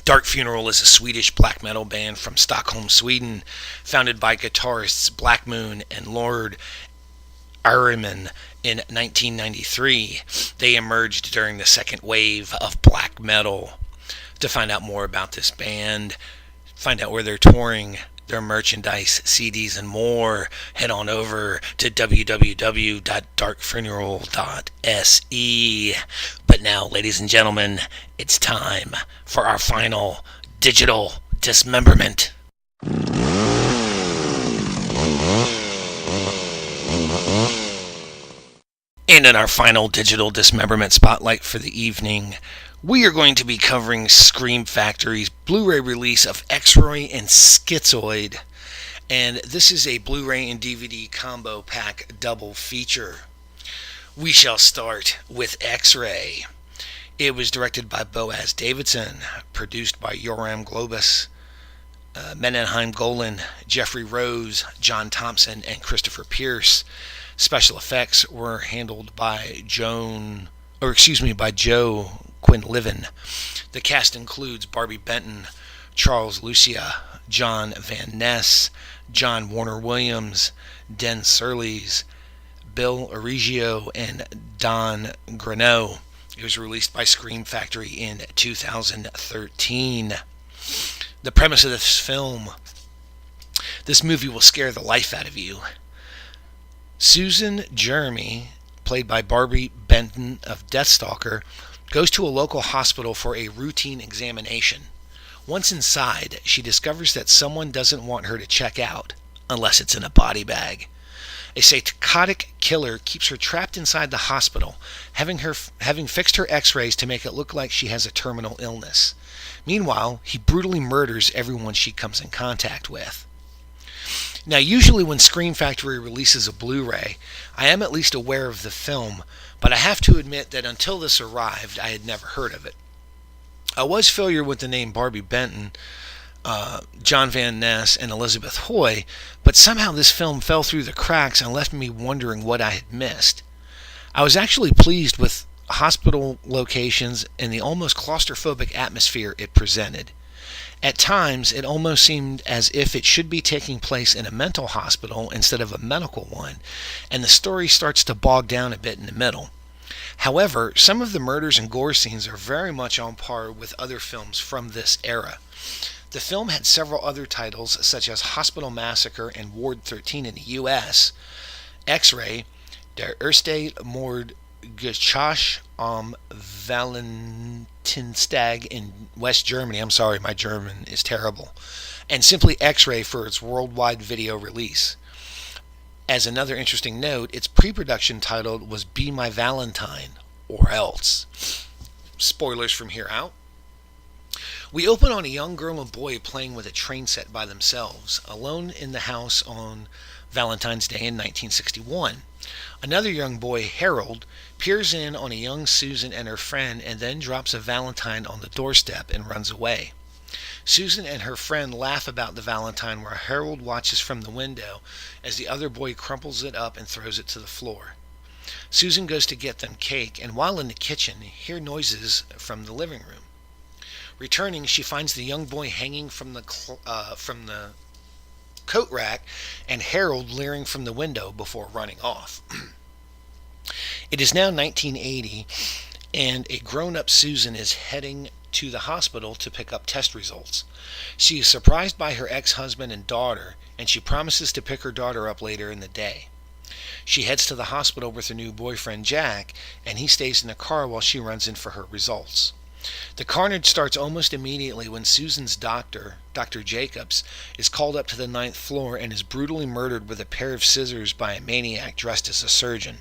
Dark Funeral is a Swedish black metal band from Stockholm, Sweden, founded by guitarists Black Moon and Lord Ahriman in 1993. They emerged during the second wave of black metal. To find out more about this band, find out where they're touring, their merchandise, CDs, and more, head on over to www.darkfuneral.se. But now, ladies and gentlemen, it's time for our final digital dismemberment. And in our final digital dismemberment spotlight for the evening, we are going to be covering Scream Factory's Blu-ray release of X-Ray and Schizoid. And this is a Blu-ray and DVD combo pack double feature. We shall start with X-Ray. It was directed by Boaz Davidson, produced by Yoram Globus, Menenheim Golan, Jeffrey Rose, John Thompson, and Christopher Pierce. Special effects were handled by Joe Quinlivan. The cast includes Barbie Benton, Charles Lucia, John Van Ness, John Warner Williams, Den Surlees, Bill Origio, and Don Greneau. It was released by Scream Factory in 2013. The premise of this film: this movie will scare the life out of you. Susan Jeremy, played by Barbie Benton of Deathstalker, goes to a local hospital for a routine examination. Once inside, she discovers that someone doesn't want her to check out, unless it's in a body bag. A psychotic killer keeps her trapped inside the hospital, having fixed her x-rays to make it look like she has a terminal illness. Meanwhile, he brutally murders everyone she comes in contact with. Now, usually when Scream Factory releases a Blu-ray, I am at least aware of the film, but I have to admit that until this arrived, I had never heard of it. I was familiar with the name Barbie Benton, John Van Ness, and Elizabeth Hoy, but somehow this film fell through the cracks and left me wondering what I had missed. I was actually pleased with hospital locations and the almost claustrophobic atmosphere it presented. At times, it almost seemed as if it should be taking place in a mental hospital instead of a medical one, and the story starts to bog down a bit in the middle. However, some of the murders and gore scenes are very much on par with other films from this era. The film had several other titles, such as Hospital Massacre and Ward 13 in the U.S., X-Ray, Der erste Mordgeschäft am Valentinstag in West Germany. I'm sorry, my German is terrible. And simply X-Ray for its worldwide video release. As another interesting note, its pre-production title was Be My Valentine, or Else. Spoilers from here out. We open on a young girl and boy playing with a train set by themselves, alone in the house on Valentine's Day in 1961. Another young boy, Harold, peers in on a young Susan and her friend and then drops a Valentine on the doorstep and runs away. Susan and her friend laugh about the Valentine while Harold watches from the window as the other boy crumples it up and throws it to the floor. Susan goes to get them cake, and while in the kitchen, hear noises from the living room. Returning, she finds the young boy hanging from the coat rack and Harold leering from the window before running off. It is now 1980, and a grown-up Susan is heading to the hospital to pick up test results. She is surprised by her ex-husband and daughter, and she promises to pick her daughter up later in the day. She heads to the hospital with her new boyfriend Jack, and he stays in the car while she runs in for her results. The carnage starts almost immediately when Susan's doctor, Dr. Jacobs, is called up to the 9th floor and is brutally murdered with a pair of scissors by a maniac dressed as a surgeon.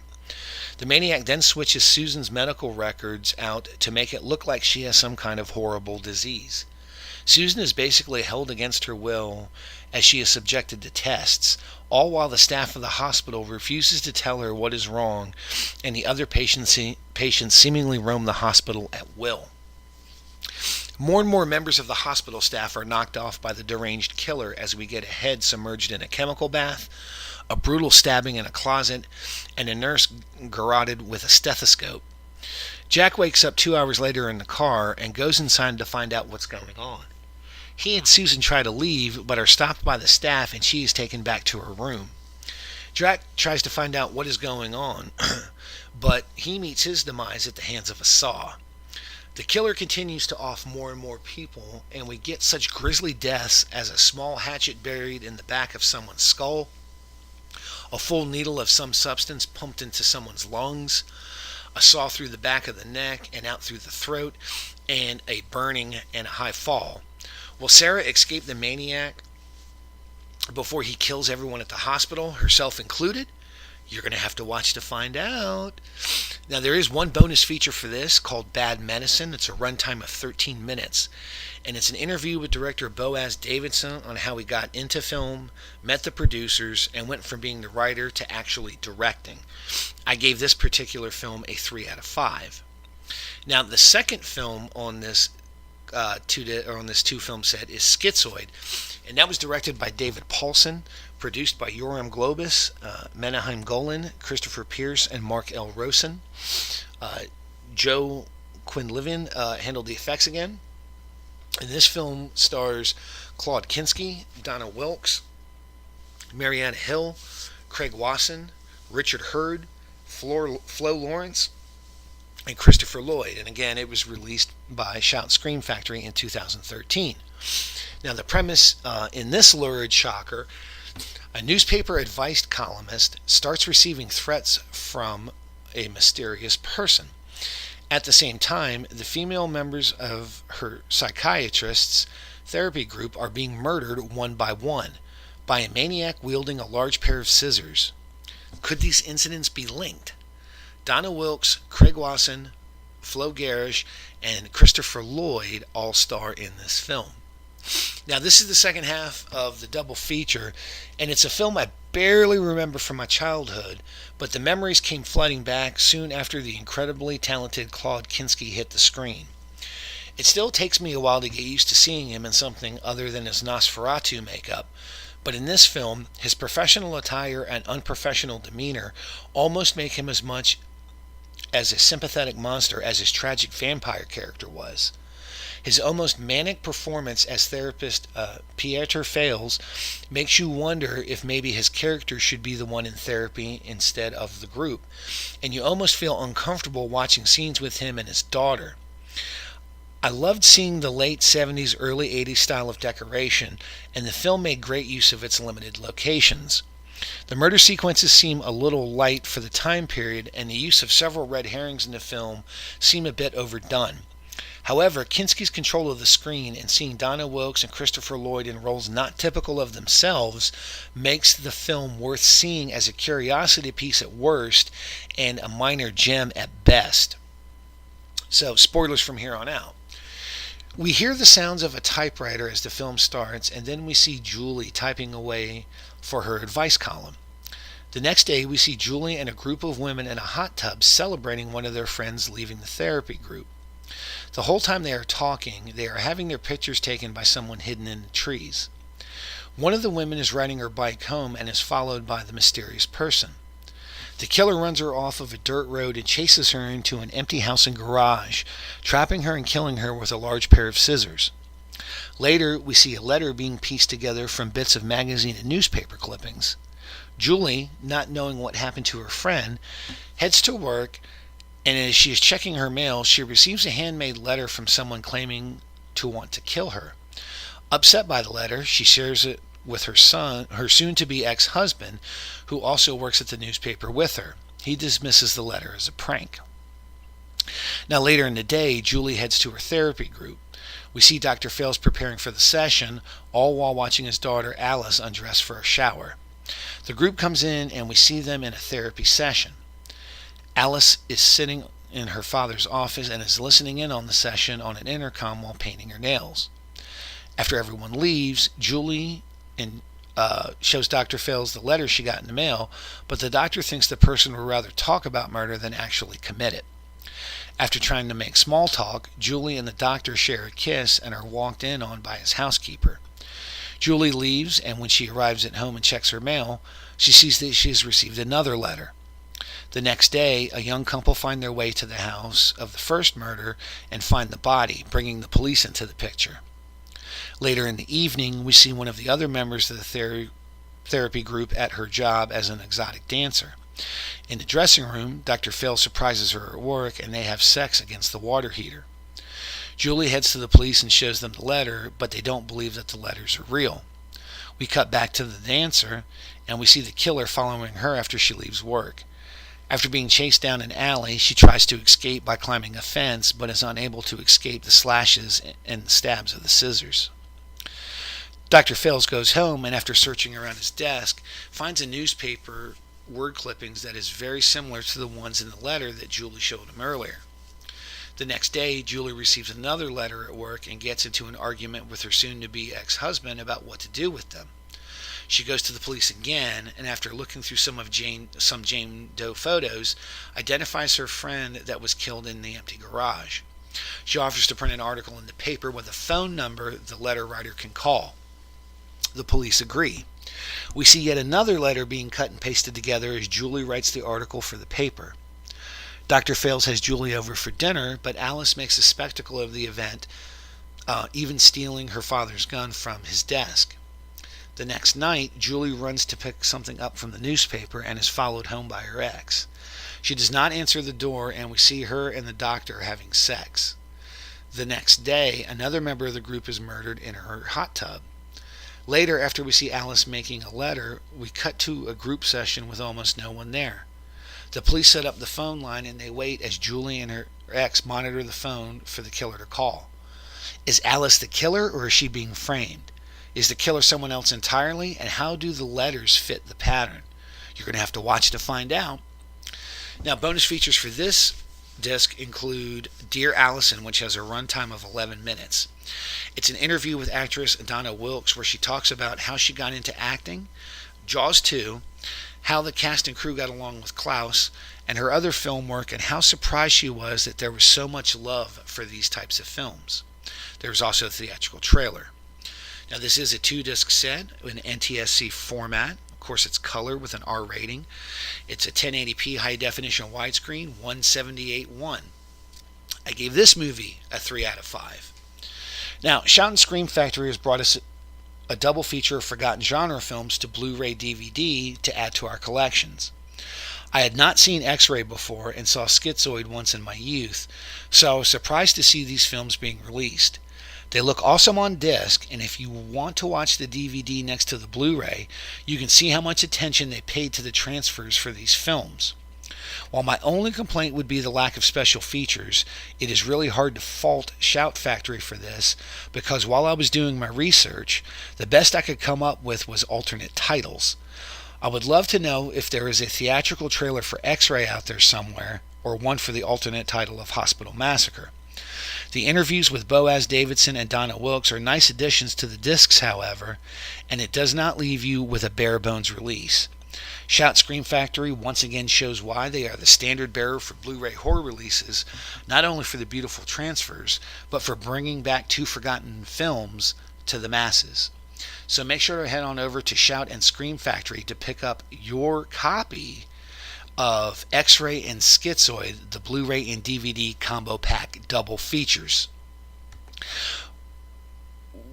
The maniac then switches Susan's medical records out to make it look like she has some kind of horrible disease. Susan is basically held against her will as she is subjected to tests, all while the staff of the hospital refuses to tell her what is wrong, and the other patients seemingly roam the hospital at will. More and more members of the hospital staff are knocked off by the deranged killer as we get a head submerged in a chemical bath, a brutal stabbing in a closet, and a nurse garroted with a stethoscope. Jack wakes up 2 hours later in the car and goes inside to find out what's going on. He and Susan try to leave, but are stopped by the staff and she is taken back to her room. Jack tries to find out what is going on, but he meets his demise at the hands of a saw. The killer continues to off more and more people, and we get such grisly deaths as a small hatchet buried in the back of someone's skull, a full needle of some substance pumped into someone's lungs, a saw through the back of the neck and out through the throat, and a burning and a high fall. Will Sarah escape the maniac before he kills everyone at the hospital, herself included? You're going to have to watch to find out. Now, there is one bonus feature for this called Bad Medicine. It's a runtime of 13 minutes. And it's an interview with director Boaz Davidson on how he got into film, met the producers, and went from being the writer to actually directing. I gave this particular film a 3 out of 5. Now, the second film on this two-film set is Schizoid, and that was directed by David Paulson, produced by Yoram Globus, Menahem Golan, Christopher Pierce, and Mark L. Rosen. Joe Quinlivian handled the effects again. And this film stars Claude Kinski, Donna Wilkes, Mariana Hill, Craig Wasson, Richard Hurd, Flo Lawrence, and Christopher Lloyd. And again, it was released by Shout Scream Factory in 2013. Now, the premise in this lurid shocker: a newspaper advice columnist starts receiving threats from a mysterious person. At the same time, the female members of her psychiatrist's therapy group are being murdered one by one by a maniac wielding a large pair of scissors. Could these incidents be linked? Donna Wilkes, Craig Wasson, Flo Garish, and Christopher Lloyd all star in this film. Now, this is the second half of the double feature, and it's a film I barely remember from my childhood, but the memories came flooding back soon after the incredibly talented Claude Kinski hit the screen. It still takes me a while to get used to seeing him in something other than his Nosferatu makeup, but in this film, his professional attire and unprofessional demeanor almost make him as much as a sympathetic monster as his tragic vampire character was. His almost manic performance as therapist Pieter Fails makes you wonder if maybe his character should be the one in therapy instead of the group, and you almost feel uncomfortable watching scenes with him and his daughter. I loved seeing the late 70s, early 80s style of decoration, and the film made great use of its limited locations. The murder sequences seem a little light for the time period, and the use of several red herrings in the film seem a bit overdone. However, Kinski's control of the screen and seeing Donna Wilkes and Christopher Lloyd in roles not typical of themselves makes the film worth seeing as a curiosity piece at worst and a minor gem at best. So, spoilers from here on out. We hear the sounds of a typewriter as the film starts, and then we see Julie typing away for her advice column. The next day, we see Julie and a group of women in a hot tub celebrating one of their friends leaving the therapy group. The whole time they are talking, they are having their pictures taken by someone hidden in the trees. One of the women is riding her bike home and is followed by the mysterious person. The killer runs her off of a dirt road and chases her into an empty house and garage, trapping her and killing her with a large pair of scissors. Later, we see a letter being pieced together from bits of magazine and newspaper clippings. Julie, not knowing what happened to her friend, heads to work, and as she is checking her mail, she receives a handmade letter from someone claiming to want to kill her. Upset by the letter, she shares it with her soon-to-be ex-husband, who also works at the newspaper with her. He dismisses the letter as a prank. Now, later in the day, Julie heads to her therapy group. We see Dr. Fails preparing for the session, all while watching his daughter Alice undress for a shower. The group comes in and we see them in a therapy session. Alice is sitting in her father's office and is listening in on the session on an intercom while painting her nails. After everyone leaves, Julie shows Dr. Fails the letter she got in the mail, but the doctor thinks the person would rather talk about murder than actually commit it. After trying to make small talk, Julie and the doctor share a kiss and are walked in on by his housekeeper. Julie leaves, and when she arrives at home and checks her mail, she sees that she has received another letter. The next day, a young couple find their way to the house of the first murder and find the body, bringing the police into the picture. Later in the evening, we see one of the other members of the therapy group at her job as an exotic dancer. In the dressing room, Dr. Phil surprises her at work and they have sex against the water heater. Julie heads to the police and shows them the letter, but they don't believe that the letters are real. We cut back to the dancer and we see the killer following her after she leaves work. After being chased down an alley, she tries to escape by climbing a fence, but is unable to escape the slashes and stabs of the scissors. Dr. Fales goes home and after searching around his desk, finds a newspaper word clippings that is very similar to the ones in the letter that Julie showed him earlier. The next day, Julie receives another letter at work and gets into an argument with her soon-to-be ex-husband about what to do with them. She goes to the police again, and after looking through some Jane Doe photos, identifies her friend that was killed in the empty garage. She offers to print an article in the paper with a phone number the letter writer can call. The police agree. We see yet another letter being cut and pasted together as Julie writes the article for the paper. Dr. Fales has Julie over for dinner, but Alice makes a spectacle of the event, even stealing her father's gun from his desk. The next night, Julie runs to pick something up from the newspaper and is followed home by her ex. She does not answer the door, and we see her and the doctor having sex. The next day, another member of the group is murdered in her hot tub. Later, after we see Alice making a letter, we cut to a group session with almost no one there. The police set up the phone line and they wait as Julie and her ex monitor the phone for the killer to call. Is Alice the killer or is she being framed? Is the killer someone else entirely? And how do the letters fit the pattern? You're going to have to watch to find out. Now, bonus features for this disc include Dear Allison, which has a runtime of 11 minutes. It's an interview with actress Donna Wilkes where she talks about how she got into acting, Jaws 2, how the cast and crew got along with Klaus, and her other film work, and how surprised she was that there was so much love for these types of films. There was also a theatrical trailer. Now, this is a 2-disc set in NTSC format. Of course, it's color with an R rating. It's a 1080p high-definition widescreen, 178.1. I gave this movie a 3 out of 5. Now, Shout and Scream Factory has brought us a double feature of forgotten genre films to Blu-ray DVD to add to our collections. I had not seen X-Ray before and saw Schizoid once in my youth, so I was surprised to see these films being released. They look awesome on disc, and if you want to watch the DVD next to the Blu-ray, you can see how much attention they paid to the transfers for these films. While my only complaint would be the lack of special features, it is really hard to fault Shout Factory for this, because while I was doing my research, the best I could come up with was alternate titles. I would love to know if there is a theatrical trailer for X-Ray out there somewhere, or one for the alternate title of Hospital Massacre. The interviews with Boaz Davidson and Donna Wilkes are nice additions to the discs, however, and it does not leave you with a bare-bones release. Shout Scream Factory once again shows why they are the standard bearer for Blu-ray horror releases, not only for the beautiful transfers, but for bringing back 2 forgotten films to the masses. So make sure to head on over to Shout and Scream Factory to pick up your copy of X-Ray and Schizoid, the Blu-ray and DVD combo pack double features.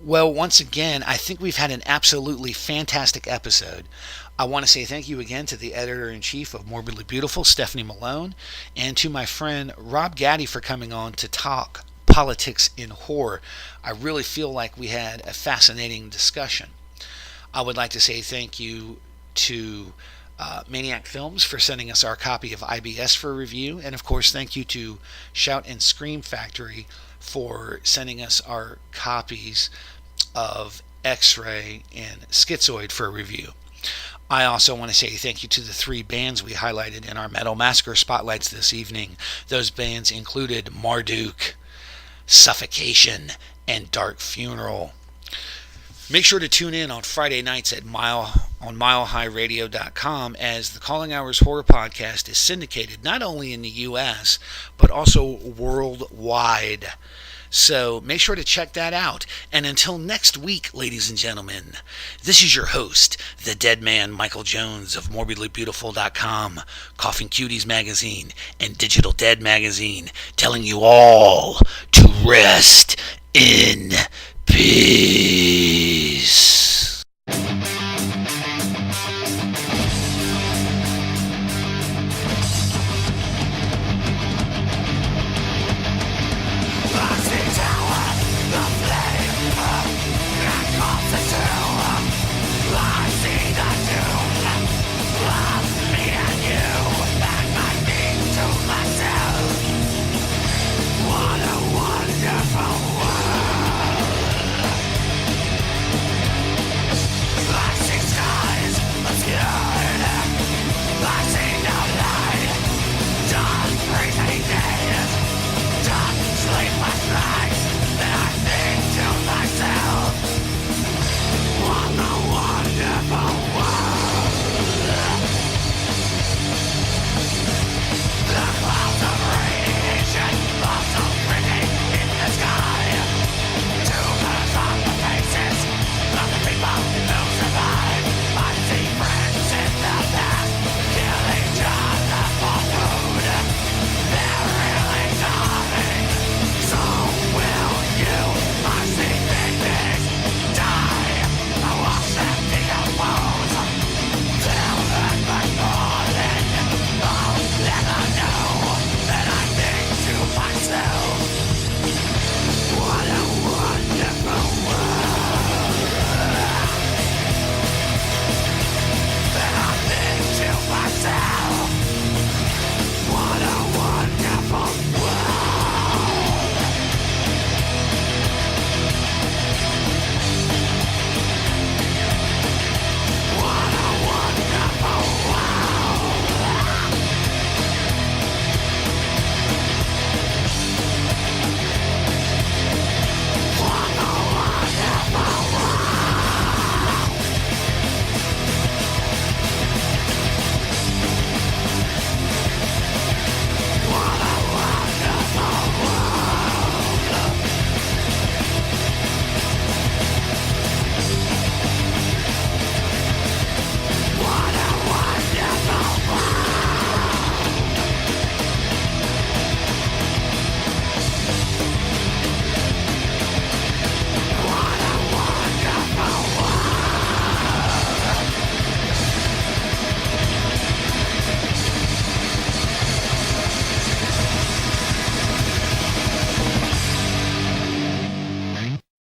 Well, once again, I think we've had an absolutely fantastic episode. I want to say thank you again to the editor-in-chief of Morbidly Beautiful, Stephanie Malone, and to my friend Rob Gaddy for coming on to talk politics in horror. I really feel like we had a fascinating discussion. I would like to say thank you to Maniac Films for sending us our copy of IBS for review, and of course thank you to Shout and Scream Factory for sending us our copies of X-Ray and Schizoid for review. I also want to say thank you to the 3 bands we highlighted in our Metal Massacre Spotlights this evening. Those bands included Marduk, Suffocation, and Dark Funeral. Make sure to tune in on Friday nights at Mile on milehighradio.com, as the Calling Hours Horror Podcast is syndicated not only in the U.S., but also worldwide. So make sure to check that out. And until next week, ladies and gentlemen, this is your host, the dead man Michael Jones of MorbidlyBeautiful.com, Coughing Cuties magazine, and Digital Dead magazine, telling you all to rest in peace.